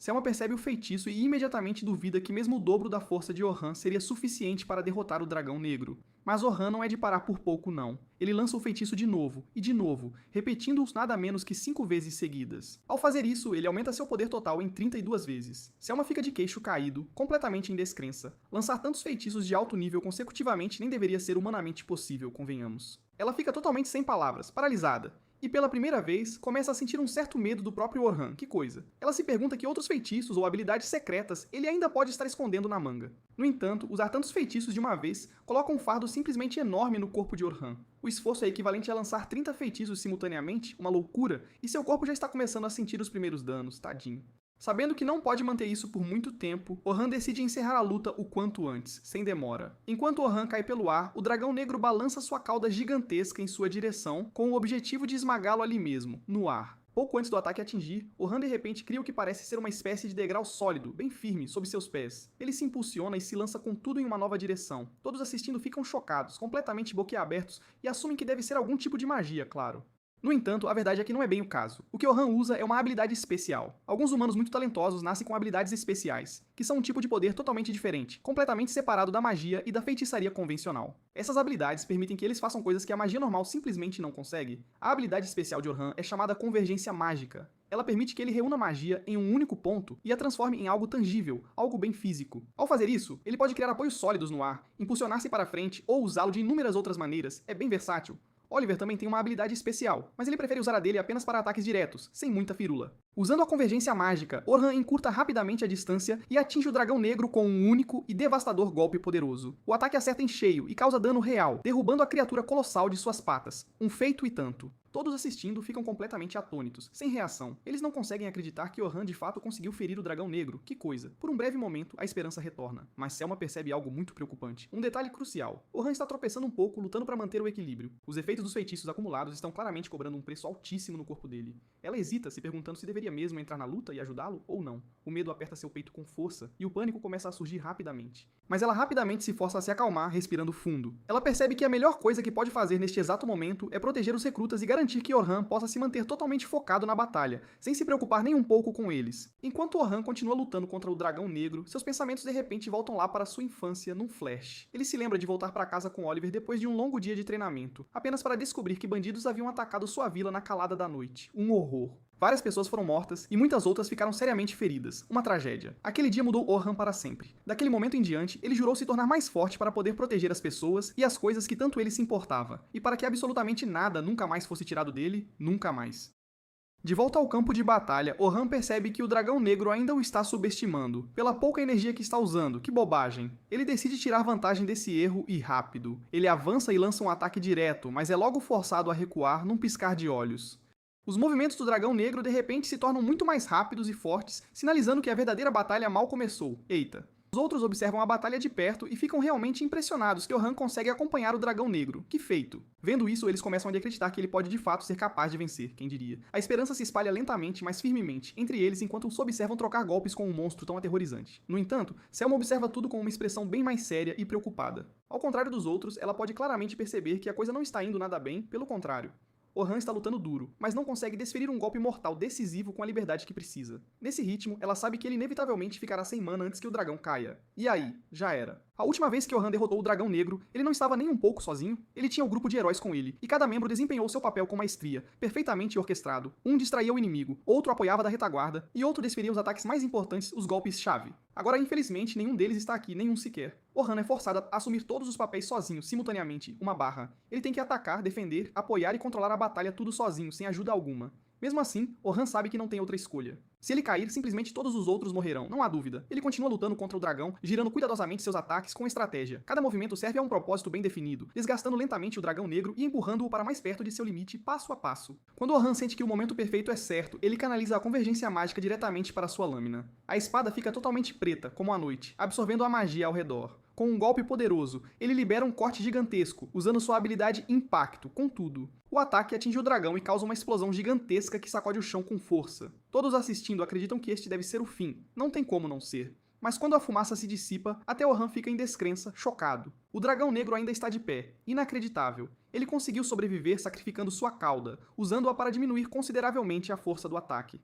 Selma percebe o feitiço e imediatamente duvida que mesmo o dobro da força de Orhan seria suficiente para derrotar o dragão negro. Mas Orhan não é de parar por pouco não. Ele lança o feitiço de novo, repetindo-os nada menos que 5 vezes seguidas. Ao fazer isso, ele aumenta seu poder total em 32 vezes. Selma fica de queixo caído, completamente em descrença. Lançar tantos feitiços de alto nível consecutivamente nem deveria ser humanamente possível, convenhamos. Ela fica totalmente sem palavras, paralisada. E pela primeira vez, começa a sentir um certo medo do próprio Orhan, que coisa. Ela se pergunta que outros feitiços ou habilidades secretas ele ainda pode estar escondendo na manga. No entanto, usar tantos feitiços de uma vez coloca um fardo simplesmente enorme no corpo de Orhan. O esforço é equivalente a lançar 30 feitiços simultaneamente, uma loucura, e seu corpo já está começando a sentir os primeiros danos, tadinho. Sabendo que não pode manter isso por muito tempo, Orhan decide encerrar a luta o quanto antes, sem demora. Enquanto Orhan cai pelo ar, o dragão negro balança sua cauda gigantesca em sua direção, com o objetivo de esmagá-lo ali mesmo, no ar. Pouco antes do ataque atingir, Orhan de repente cria o que parece ser uma espécie de degrau sólido, bem firme, sob seus pés. Ele se impulsiona e se lança com tudo em uma nova direção. Todos assistindo ficam chocados, completamente boquiabertos, e assumem que deve ser algum tipo de magia, claro. No entanto, a verdade é que não é bem o caso. O que Orhan usa é uma habilidade especial. Alguns humanos muito talentosos nascem com habilidades especiais, que são um tipo de poder totalmente diferente, completamente separado da magia e da feitiçaria convencional. Essas habilidades permitem que eles façam coisas que a magia normal simplesmente não consegue. A habilidade especial de Orhan é chamada Convergência Mágica. Ela permite que ele reúna magia em um único ponto e a transforme em algo tangível, algo bem físico. Ao fazer isso, ele pode criar apoios sólidos no ar, impulsionar-se para frente ou usá-lo de inúmeras outras maneiras. É bem versátil. Oliver também tem uma habilidade especial, mas ele prefere usar a dele apenas para ataques diretos, sem muita firula. Usando a convergência mágica, Orhan encurta rapidamente a distância e atinge o dragão negro com um único e devastador golpe poderoso. O ataque acerta em cheio e causa dano real, derrubando a criatura colossal de suas patas. Um feito e tanto. Todos assistindo ficam completamente atônitos, sem reação. Eles não conseguem acreditar que Orhan de fato conseguiu ferir o dragão negro. Que coisa. Por um breve momento, a esperança retorna. Mas Selma percebe algo muito preocupante. Um detalhe crucial. Orhan está tropeçando um pouco, lutando para manter o equilíbrio. Os efeitos dos feitiços acumulados estão claramente cobrando um preço altíssimo no corpo dele. Ela hesita, se perguntando se deveria mesmo entrar na luta e ajudá-lo ou não. O medo aperta seu peito com força, e o pânico começa a surgir rapidamente. Mas ela rapidamente se força a se acalmar, respirando fundo. Ela percebe que a melhor coisa que pode fazer neste exato momento é proteger os recrutas e garantir que Orhan possa se manter totalmente focado na batalha, sem se preocupar nem um pouco com eles. Enquanto Orhan continua lutando contra o dragão negro, seus pensamentos de repente voltam lá para sua infância num flash. Ele se lembra de voltar para casa com Oliver depois de um longo dia de treinamento, apenas para descobrir que bandidos haviam atacado sua vila na calada da noite. Um horror. Várias pessoas foram mortas e muitas outras ficaram seriamente feridas. Uma tragédia. Aquele dia mudou Orhan para sempre. Daquele momento em diante, ele jurou se tornar mais forte para poder proteger as pessoas e as coisas que tanto ele se importava, e para que absolutamente nada nunca mais fosse tirado dele, nunca mais. De volta ao campo de batalha, Orhan percebe que o dragão negro ainda o está subestimando, pela pouca energia que está usando. Que bobagem. Ele decide tirar vantagem desse erro e rápido. Ele avança e lança um ataque direto, mas é logo forçado a recuar num piscar de olhos. Os movimentos do dragão negro de repente se tornam muito mais rápidos e fortes, sinalizando que a verdadeira batalha mal começou. Eita. Os outros observam a batalha de perto e ficam realmente impressionados que Orhan consegue acompanhar o dragão negro. Que feito! Vendo isso, eles começam a acreditar que ele pode de fato ser capaz de vencer, quem diria. A esperança se espalha lentamente, mas firmemente, entre eles enquanto os observam trocar golpes com um monstro tão aterrorizante. No entanto, Selma observa tudo com uma expressão bem mais séria e preocupada. Ao contrário dos outros, ela pode claramente perceber que a coisa não está indo nada bem, pelo contrário. Orhan está lutando duro, mas não consegue desferir um golpe mortal decisivo com a liberdade que precisa. Nesse ritmo, ela sabe que ele inevitavelmente ficará sem mana antes que o dragão caia. E aí, já era. A última vez que Orhan derrotou o dragão negro, ele não estava nem um pouco sozinho. Ele tinha um grupo de heróis com ele, e cada membro desempenhou seu papel com maestria, perfeitamente orquestrado. Um distraía o inimigo, outro apoiava da retaguarda, e outro desferia os ataques mais importantes, os golpes-chave. Agora, infelizmente, nenhum deles está aqui, nenhum sequer. Orhan é forçado a assumir todos os papéis sozinho, simultaneamente, uma barra. Ele tem que atacar, defender, apoiar e controlar a batalha tudo sozinho, sem ajuda alguma. Mesmo assim, Orhan sabe que não tem outra escolha. Se ele cair, simplesmente todos os outros morrerão, não há dúvida. Ele continua lutando contra o dragão, girando cuidadosamente seus ataques com estratégia. Cada movimento serve a um propósito bem definido, desgastando lentamente o dragão negro e empurrando-o para mais perto de seu limite, passo a passo. Quando Orhan sente que o momento perfeito é certo, ele canaliza a convergência mágica diretamente para sua lâmina. A espada fica totalmente preta, como a noite, absorvendo a magia ao redor. Com um golpe poderoso, ele libera um corte gigantesco, usando sua habilidade Impacto, contudo. O ataque atinge o dragão e causa uma explosão gigantesca que sacode o chão com força. Todos assistindo acreditam que este deve ser o fim, não tem como não ser. Mas quando a fumaça se dissipa, até Orhan fica em descrença, chocado. O dragão negro ainda está de pé, inacreditável. Ele conseguiu sobreviver sacrificando sua cauda, usando-a para diminuir consideravelmente a força do ataque.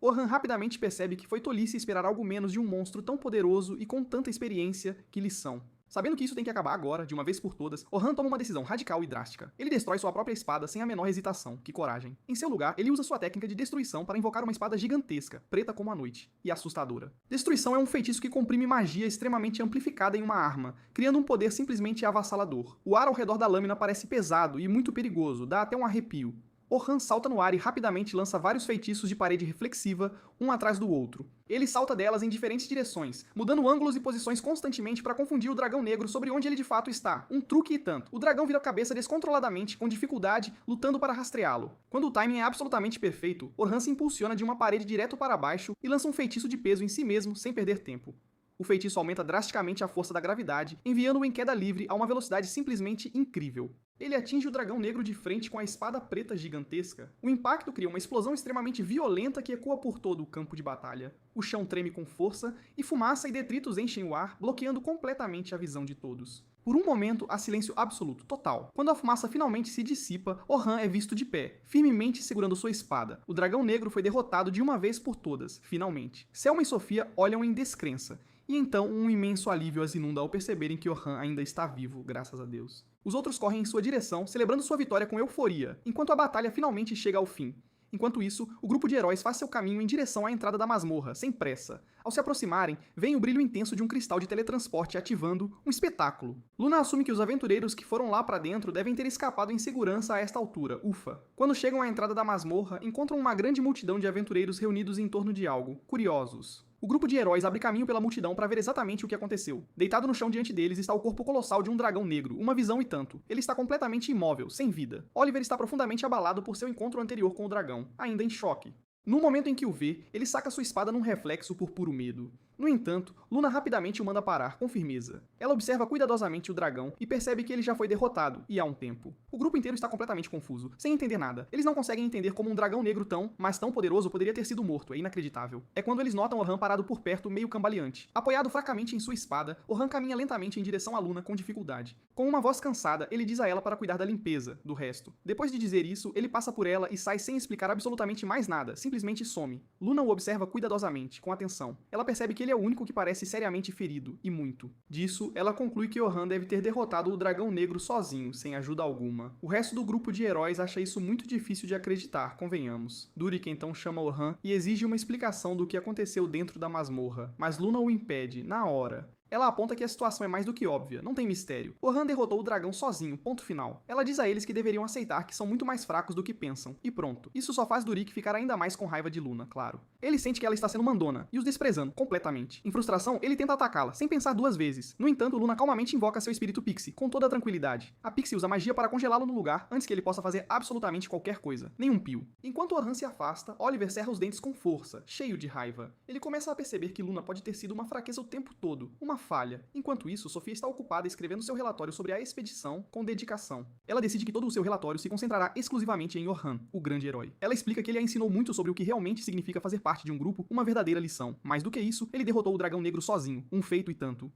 Orhan rapidamente percebe que foi tolice esperar algo menos de um monstro tão poderoso e com tanta experiência que lição. Sabendo que isso tem que acabar agora, de uma vez por todas, Orhan toma uma decisão radical e drástica. Ele destrói sua própria espada sem a menor hesitação. Que coragem. Em seu lugar, ele usa sua técnica de destruição para invocar uma espada gigantesca, preta como a noite, e assustadora. Destruição é um feitiço que comprime magia extremamente amplificada em uma arma, criando um poder simplesmente avassalador. O ar ao redor da lâmina parece pesado e muito perigoso, dá até um arrepio. Orhan salta no ar e rapidamente lança vários feitiços de parede reflexiva, um atrás do outro. Ele salta delas em diferentes direções, mudando ângulos e posições constantemente para confundir o dragão negro sobre onde ele de fato está. Um truque e tanto. O dragão vira a cabeça descontroladamente, com dificuldade, lutando para rastreá-lo. Quando o timing é absolutamente perfeito, Orhan se impulsiona de uma parede direto para baixo e lança um feitiço de peso em si mesmo sem perder tempo. O feitiço aumenta drasticamente a força da gravidade, enviando-o em queda livre a uma velocidade simplesmente incrível. Ele atinge o dragão negro de frente com a espada preta gigantesca. O impacto cria uma explosão extremamente violenta que ecoa por todo o campo de batalha. O chão treme com força, e fumaça e detritos enchem o ar, bloqueando completamente a visão de todos. Por um momento, há silêncio absoluto, total. Quando a fumaça finalmente se dissipa, Orhan é visto de pé, firmemente segurando sua espada. O dragão negro foi derrotado de uma vez por todas, finalmente. Selma e Sofia olham em descrença. E então um imenso alívio as inunda ao perceberem que Orhan ainda está vivo, graças a Deus. Os outros correm em sua direção, celebrando sua vitória com euforia, enquanto a batalha finalmente chega ao fim. Enquanto isso, o grupo de heróis faz seu caminho em direção à entrada da masmorra, sem pressa. Ao se aproximarem, vem o brilho intenso de um cristal de teletransporte ativando um espetáculo. Luna assume que os aventureiros que foram lá pra dentro devem ter escapado em segurança a esta altura, ufa. Quando chegam à entrada da masmorra, encontram uma grande multidão de aventureiros reunidos em torno de algo, curiosos. O grupo de heróis abre caminho pela multidão para ver exatamente o que aconteceu. Deitado no chão diante deles está o corpo colossal de um dragão negro, uma visão e tanto. Ele está completamente imóvel, sem vida. Oliver está profundamente abalado por seu encontro anterior com o dragão, ainda em choque. No momento em que o vê, ele saca sua espada num reflexo por puro medo. No entanto, Luna rapidamente o manda parar, com firmeza. Ela observa cuidadosamente o dragão e percebe que ele já foi derrotado, e há um tempo. O grupo inteiro está completamente confuso, sem entender nada. Eles não conseguem entender como um dragão negro mas tão poderoso poderia ter sido morto, é inacreditável. É quando eles notam Orhan parado por perto, meio cambaleante. Apoiado fracamente em sua espada, Orhan caminha lentamente em direção a Luna com dificuldade. Com uma voz cansada, ele diz a ela para cuidar da limpeza, do resto. Depois de dizer isso, ele passa por ela e sai sem explicar absolutamente mais nada, simplesmente some. Luna o observa cuidadosamente, com atenção. Ela percebe que ele é o único que parece seriamente ferido, e muito. Disso, ela conclui que Orhan deve ter derrotado o dragão negro sozinho, sem ajuda alguma. O resto do grupo de heróis acha isso muito difícil de acreditar, convenhamos. Durik então chama Orhan e exige uma explicação do que aconteceu dentro da masmorra, mas Luna o impede, na hora. Ela aponta que a situação é mais do que óbvia, não tem mistério. Orhan derrotou o dragão sozinho, ponto final. Ela diz a eles que deveriam aceitar que são muito mais fracos do que pensam, e pronto. Isso só faz Durik ficar ainda mais com raiva de Luna, claro. Ele sente que ela está sendo mandona, e os desprezando, completamente. Em frustração, ele tenta atacá-la, sem pensar duas vezes. No entanto, Luna calmamente invoca seu espírito Pixie, com toda a tranquilidade. A Pixie usa magia para congelá-lo no lugar, antes que ele possa fazer absolutamente qualquer coisa. Nenhum pio. Enquanto Orhan se afasta, Oliver cerra os dentes com força, cheio de raiva. Ele começa a perceber que Luna pode ter sido uma fraqueza o tempo todo, uma falha. Enquanto isso, Sofia está ocupada escrevendo seu relatório sobre a expedição com dedicação. Ela decide que todo o seu relatório se concentrará exclusivamente em Orhan, o grande herói. Ela explica que ele a ensinou muito sobre o que realmente significa fazer parte de um grupo, uma verdadeira lição. Mais do que isso, ele derrotou o dragão negro sozinho, um feito e tanto.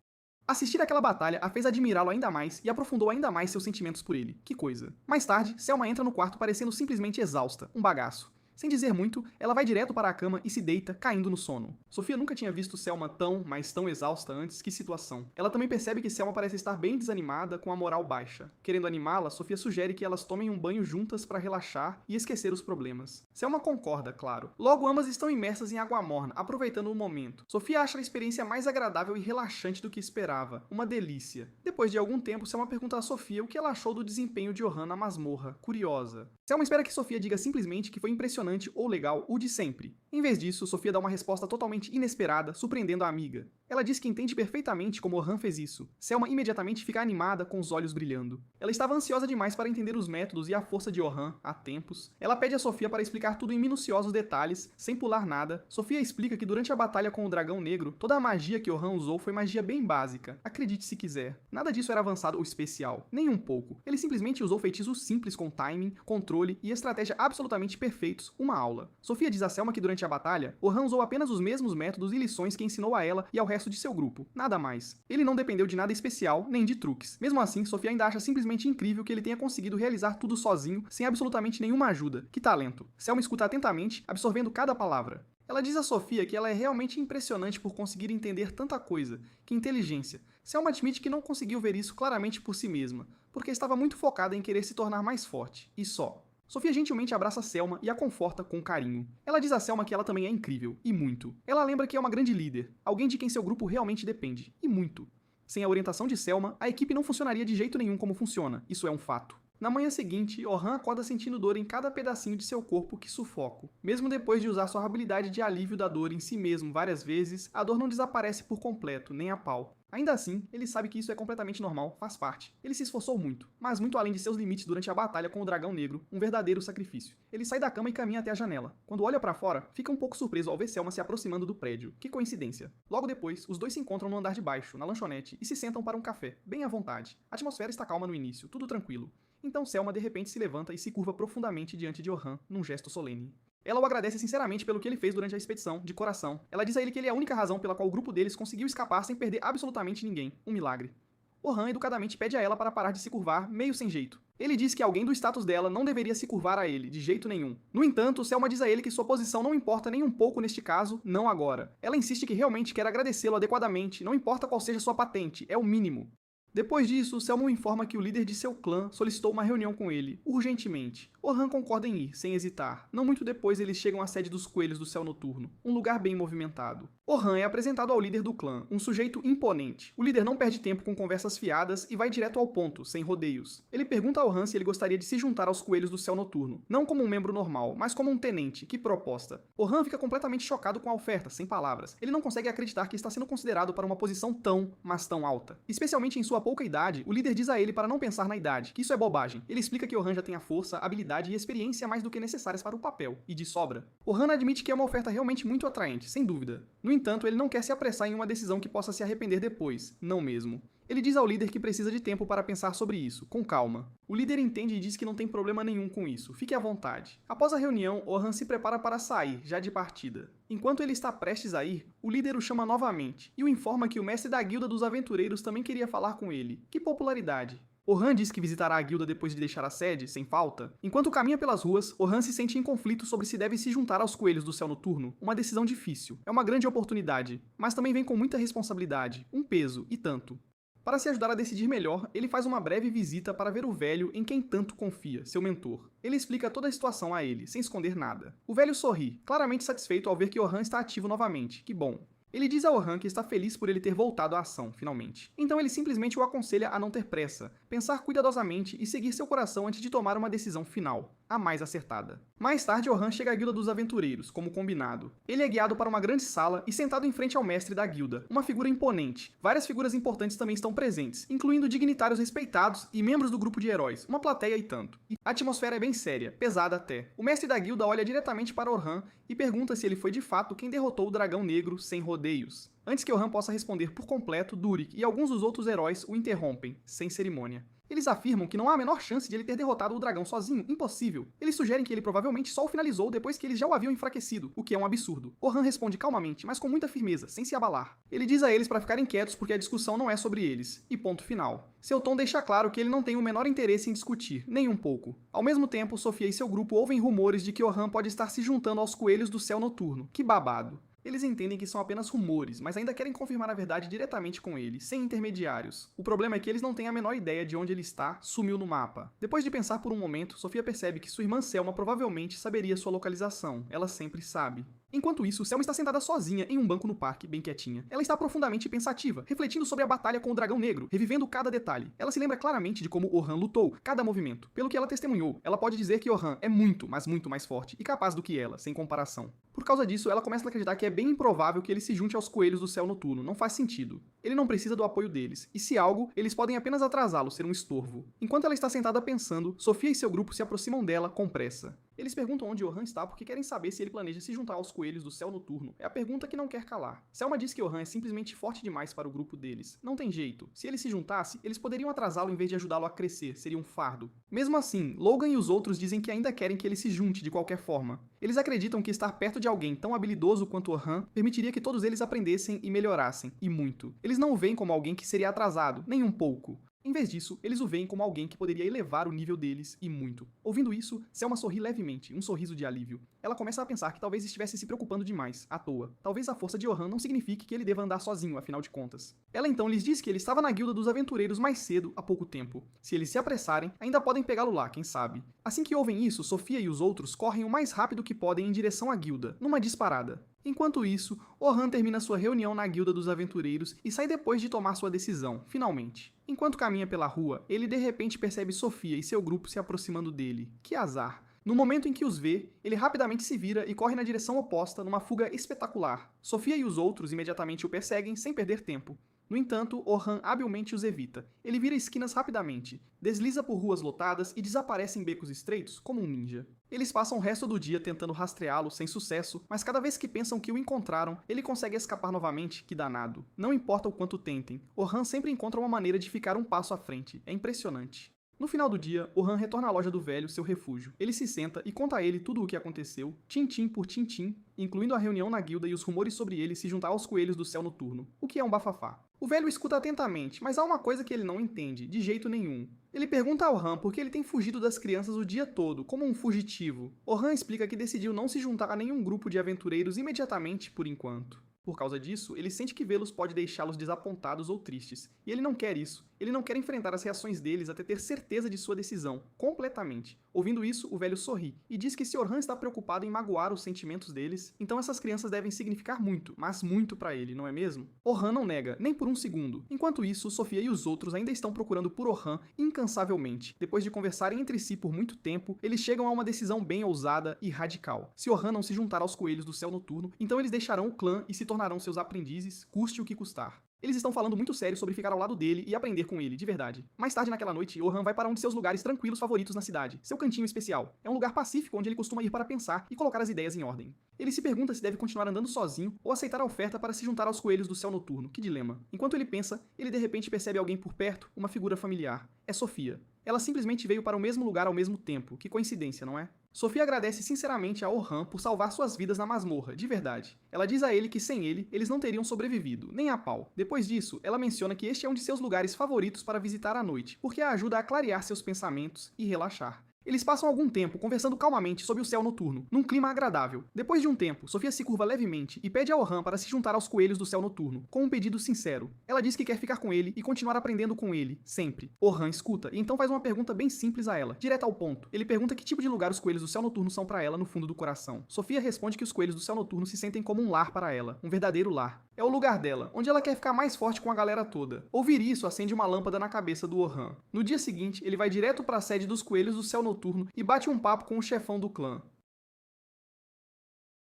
Assistir àquela batalha a fez admirá-lo ainda mais e aprofundou ainda mais seus sentimentos por ele. Que coisa. Mais tarde, Selma entra no quarto parecendo simplesmente exausta, um bagaço. Sem dizer muito, ela vai direto para a cama e se deita, caindo no sono. Sofia nunca tinha visto Selma mas tão exausta antes, que situação. Ela também percebe que Selma parece estar bem desanimada, com a moral baixa. Querendo animá-la, Sofia sugere que elas tomem um banho juntas para relaxar e esquecer os problemas. Selma concorda, claro. Logo, ambas estão imersas em água morna, aproveitando o momento. Sofia acha a experiência mais agradável e relaxante do que esperava. Uma delícia. Depois de algum tempo, Selma pergunta a Sofia o que ela achou do desempenho de Orhan na masmorra, curiosa. Selma espera que Sofia diga simplesmente que foi impressionante ou legal o de sempre. Em vez disso, Sofia dá uma resposta totalmente inesperada, surpreendendo a amiga. Ela diz que entende perfeitamente como Orhan fez isso. Selma imediatamente fica animada, com os olhos brilhando. Ela estava ansiosa demais para entender os métodos e a força de Orhan, há tempos. Ela pede a Sofia para explicar tudo em minuciosos detalhes, sem pular nada. Sofia explica que durante a batalha com o dragão negro, toda a magia que Orhan usou foi magia bem básica. Acredite se quiser. Nada disso era avançado ou especial. Nem um pouco. Ele simplesmente usou feitiços simples com timing, controle e estratégia absolutamente perfeitos, uma aula. Sofia diz a Selma que durante a batalha, Orhan usou apenas os mesmos métodos e lições que ensinou a ela e ao resto de seu grupo. Nada mais. Ele não dependeu de nada especial, nem de truques. Mesmo assim, Sofia ainda acha simplesmente incrível que ele tenha conseguido realizar tudo sozinho, sem absolutamente nenhuma ajuda. Que talento. Selma escuta atentamente, absorvendo cada palavra. Ela diz a Sofia que ela é realmente impressionante por conseguir entender tanta coisa, que inteligência. Selma admite que não conseguiu ver isso claramente por si mesma, porque estava muito focada em querer se tornar mais forte, e só. Sofia gentilmente abraça Selma e a conforta com carinho. Ela diz a Selma que ela também é incrível, e muito. Ela lembra que é uma grande líder, alguém de quem seu grupo realmente depende, e muito. Sem a orientação de Selma, a equipe não funcionaria de jeito nenhum como funciona, isso é um fato. Na manhã seguinte, Orhan acorda sentindo dor em cada pedacinho de seu corpo que sufoca. Mesmo depois de usar sua habilidade de alívio da dor em si mesmo várias vezes, a dor não desaparece por completo, nem a pau. Ainda assim, ele sabe que isso é completamente normal, faz parte. Ele se esforçou muito, mas muito além de seus limites durante a batalha com o dragão negro, um verdadeiro sacrifício. Ele sai da cama e caminha até a janela. Quando olha pra fora, fica um pouco surpreso ao ver Selma se aproximando do prédio. Que coincidência. Logo depois, os dois se encontram no andar de baixo, na lanchonete, e se sentam para um café, bem à vontade. A atmosfera está calma no início, tudo tranquilo. Então Selma de repente se levanta e se curva profundamente diante de Orhan, num gesto solene. Ela o agradece sinceramente pelo que ele fez durante a expedição, de coração. Ela diz a ele que ele é a única razão pela qual o grupo deles conseguiu escapar sem perder absolutamente ninguém. Um milagre. Orhan educadamente pede a ela para parar de se curvar, meio sem jeito. Ele diz que alguém do status dela não deveria se curvar a ele, de jeito nenhum. No entanto, Selma diz a ele que sua posição não importa nem um pouco neste caso, não agora. Ela insiste que realmente quer agradecê-lo adequadamente, não importa qual seja sua patente, é o mínimo. Depois disso, Selma informa que o líder de seu clã solicitou uma reunião com ele, urgentemente. Orhan concorda em ir, sem hesitar. Não muito depois, eles chegam à sede dos Coelhos do Céu Noturno, um lugar bem movimentado. Orhan é apresentado ao líder do clã, um sujeito imponente. O líder não perde tempo com conversas fiadas e vai direto ao ponto, sem rodeios. Ele pergunta a Orhan se ele gostaria de se juntar aos Coelhos do Céu Noturno, não como um membro normal, mas como um tenente. Que proposta! Orhan fica completamente chocado com a oferta, sem palavras. Ele não consegue acreditar que está sendo considerado para uma posição tão, mas tão alta. Especialmente em sua pouca idade, o líder diz a ele para não pensar na idade, que isso é bobagem. Ele explica que Orhan já tem a força, habilidade e experiência mais do que necessárias para o papel, e de sobra. Orhan admite que é uma oferta realmente muito atraente, sem dúvida. No entanto, ele não quer se apressar em uma decisão que possa se arrepender depois, não mesmo. Ele diz ao líder que precisa de tempo para pensar sobre isso, com calma. O líder entende e diz que não tem problema nenhum com isso, fique à vontade. Após a reunião, Orhan se prepara para sair, já de partida. Enquanto ele está prestes a ir, o líder o chama novamente e o informa que o mestre da guilda dos aventureiros também queria falar com ele. Que popularidade! Orhan diz que visitará a guilda depois de deixar a sede, sem falta. Enquanto caminha pelas ruas, Orhan se sente em conflito sobre se deve se juntar aos Coelhos do Céu Noturno. Uma decisão difícil. É uma grande oportunidade, mas também vem com muita responsabilidade, um peso, e tanto. Para se ajudar a decidir melhor, ele faz uma breve visita para ver o velho em quem tanto confia, seu mentor. Ele explica toda a situação a ele, sem esconder nada. O velho sorri, claramente satisfeito ao ver que Orhan está ativo novamente. Que bom. Ele diz a Orhan que está feliz por ele ter voltado à ação, finalmente. Então ele simplesmente o aconselha a não ter pressa, pensar cuidadosamente e seguir seu coração antes de tomar uma decisão final, a mais acertada. Mais tarde, Orhan chega à Guilda dos Aventureiros, como combinado. Ele é guiado para uma grande sala e sentado em frente ao mestre da guilda, uma figura imponente. Várias figuras importantes também estão presentes, incluindo dignitários respeitados e membros do grupo de heróis, uma plateia e tanto. A atmosfera é bem séria, pesada até. O mestre da guilda olha diretamente para Orhan e pergunta se ele foi de fato quem derrotou o dragão negro sem rodeios. Antes que Orhan possa responder por completo, Durik e alguns dos outros heróis o interrompem, sem cerimônia. Eles afirmam que não há a menor chance de ele ter derrotado o dragão sozinho, impossível. Eles sugerem que ele provavelmente só o finalizou depois que eles já o haviam enfraquecido, o que é um absurdo. Orhan responde calmamente, mas com muita firmeza, sem se abalar. Ele diz a eles para ficarem quietos porque a discussão não é sobre eles. E ponto final. Seu tom deixa claro que ele não tem o menor interesse em discutir, nem um pouco. Ao mesmo tempo, Sofia e seu grupo ouvem rumores de que Orhan pode estar se juntando aos Coelhos do Céu Noturno. Que babado. Eles entendem que são apenas rumores, mas ainda querem confirmar a verdade diretamente com ele, sem intermediários. O problema é que eles não têm a menor ideia de onde ele está, sumiu no mapa. Depois de pensar por um momento, Sofia percebe que sua irmã Selma provavelmente saberia sua localização. Ela sempre sabe. Enquanto isso, Selma está sentada sozinha em um banco no parque, bem quietinha. Ela está profundamente pensativa, refletindo sobre a batalha com o dragão negro, revivendo cada detalhe. Ela se lembra claramente de como Orhan lutou, cada movimento. Pelo que ela testemunhou, ela pode dizer que Orhan é muito, mas muito mais forte e capaz do que ela, sem comparação. Por causa disso, ela começa a acreditar que é bem improvável que ele se junte aos Coelhos do Céu Noturno, não faz sentido. Ele não precisa do apoio deles, e se algo, eles podem apenas atrasá-lo, ser um estorvo. Enquanto ela está sentada pensando, Sofia e seu grupo se aproximam dela com pressa. Eles perguntam onde Orhan está porque querem saber se ele planeja se juntar aos Coelhos do Céu Noturno. É a pergunta que não quer calar. Selma diz que Orhan é simplesmente forte demais para o grupo deles. Não tem jeito. Se ele se juntasse, eles poderiam atrasá-lo em vez de ajudá-lo a crescer. Seria um fardo. Mesmo assim, Logan e os outros dizem que ainda querem que ele se junte de qualquer forma. Eles acreditam que estar perto de alguém tão habilidoso quanto Orhan permitiria que todos eles aprendessem e melhorassem. E muito. Eles não o veem como alguém que seria atrasado, nem um pouco. Em vez disso, eles o veem como alguém que poderia elevar o nível deles e muito. Ouvindo isso, Selma sorri levemente, um sorriso de alívio. Ela começa a pensar que talvez estivesse se preocupando demais, à toa. Talvez a força de Orhan não signifique que ele deva andar sozinho, afinal de contas. Ela então lhes diz que ele estava na guilda dos aventureiros mais cedo, há pouco tempo. Se eles se apressarem, ainda podem pegá-lo lá, quem sabe. Assim que ouvem isso, Sofia e os outros correm o mais rápido que podem em direção à guilda, numa disparada. Enquanto isso, Orhan termina sua reunião na guilda dos aventureiros e sai depois de tomar sua decisão, finalmente. Enquanto caminha pela rua, ele de repente percebe Sofia e seu grupo se aproximando dele. Que azar! No momento em que os vê, ele rapidamente se vira e corre na direção oposta numa fuga espetacular. Sofia e os outros imediatamente o perseguem sem perder tempo. No entanto, Orhan habilmente os evita. Ele vira esquinas rapidamente, desliza por ruas lotadas e desaparece em becos estreitos como um ninja. Eles passam o resto do dia tentando rastreá-lo sem sucesso, mas cada vez que pensam que o encontraram, ele consegue escapar novamente, que danado. Não importa o quanto tentem, Orhan sempre encontra uma maneira de ficar um passo à frente. É impressionante. No final do dia, Orhan retorna à loja do velho, seu refúgio. Ele se senta e conta a ele tudo o que aconteceu, tintim por tintim, incluindo a reunião na guilda e os rumores sobre ele se juntar aos coelhos do céu noturno, o que é um bafafá. O velho escuta atentamente, mas há uma coisa que ele não entende, de jeito nenhum. Ele pergunta a Orhan por que ele tem fugido das crianças o dia todo, como um fugitivo. Orhan explica que decidiu não se juntar a nenhum grupo de aventureiros imediatamente, por enquanto. Por causa disso, ele sente que vê-los pode deixá-los desapontados ou tristes, e ele não quer isso. Ele não quer enfrentar as reações deles até ter certeza de sua decisão, completamente. Ouvindo isso, o velho sorri, e diz que se Orhan está preocupado em magoar os sentimentos deles, então essas crianças devem significar muito, mas muito pra ele, não é mesmo? Orhan não nega, nem por um segundo. Enquanto isso, Sofia e os outros ainda estão procurando por Orhan incansavelmente. Depois de conversarem entre si por muito tempo, eles chegam a uma decisão bem ousada e radical. Se Orhan não se juntar aos coelhos do céu noturno, então eles deixarão o clã e se tornarão seus aprendizes, custe o que custar. Eles estão falando muito sério sobre ficar ao lado dele e aprender com ele, de verdade. Mais tarde naquela noite, Orhan vai para um de seus lugares tranquilos favoritos na cidade, seu cantinho especial. É um lugar pacífico onde ele costuma ir para pensar e colocar as ideias em ordem. Ele se pergunta se deve continuar andando sozinho ou aceitar a oferta para se juntar aos coelhos do céu noturno. Que dilema. Enquanto ele pensa, ele de repente percebe alguém por perto, uma figura familiar. É Sofia. Ela simplesmente veio para o mesmo lugar ao mesmo tempo. Que coincidência, não é? Sofia agradece sinceramente a Orhan por salvar suas vidas na masmorra, de verdade. Ela diz a ele que sem ele, eles não teriam sobrevivido, nem a pau. Depois disso, ela menciona que este é um de seus lugares favoritos para visitar à noite, porque a ajuda a clarear seus pensamentos e relaxar. Eles passam algum tempo conversando calmamente sobre o céu noturno, num clima agradável. Depois de um tempo, Sofia se curva levemente e pede a Orhan para se juntar aos coelhos do céu noturno, com um pedido sincero. Ela diz que quer ficar com ele e continuar aprendendo com ele, sempre. Orhan escuta e então faz uma pergunta bem simples a ela, direto ao ponto. Ele pergunta que tipo de lugar os coelhos do céu noturno são para ela no fundo do coração. Sofia responde que os coelhos do céu noturno se sentem como um lar para ela, um verdadeiro lar. É o lugar dela, onde ela quer ficar mais forte com a galera toda. Ouvir isso acende uma lâmpada na cabeça do Orhan. No dia seguinte, ele vai direto para a sede dos coelhos do céu noturno e bate um papo com o chefão do clã.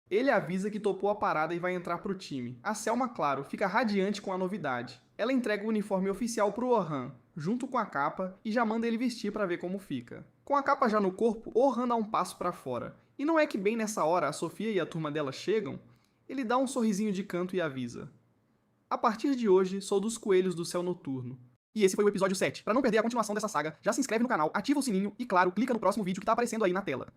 Ele avisa que topou a parada e vai entrar pro time. A Selma, claro, fica radiante com a novidade. Ela entrega o uniforme oficial pro Orhan, junto com a capa, e já manda ele vestir para ver como fica. Com a capa já no corpo, Orhan dá um passo para fora. E não é que bem nessa hora a Sofia e a turma dela chegam? Ele dá um sorrisinho de canto e avisa: a partir de hoje, sou dos coelhos do céu noturno. E esse foi o episódio 7. Para não perder a continuação dessa saga, já se inscreve no canal, ativa o sininho e, claro, clica no próximo vídeo que tá aparecendo aí na tela.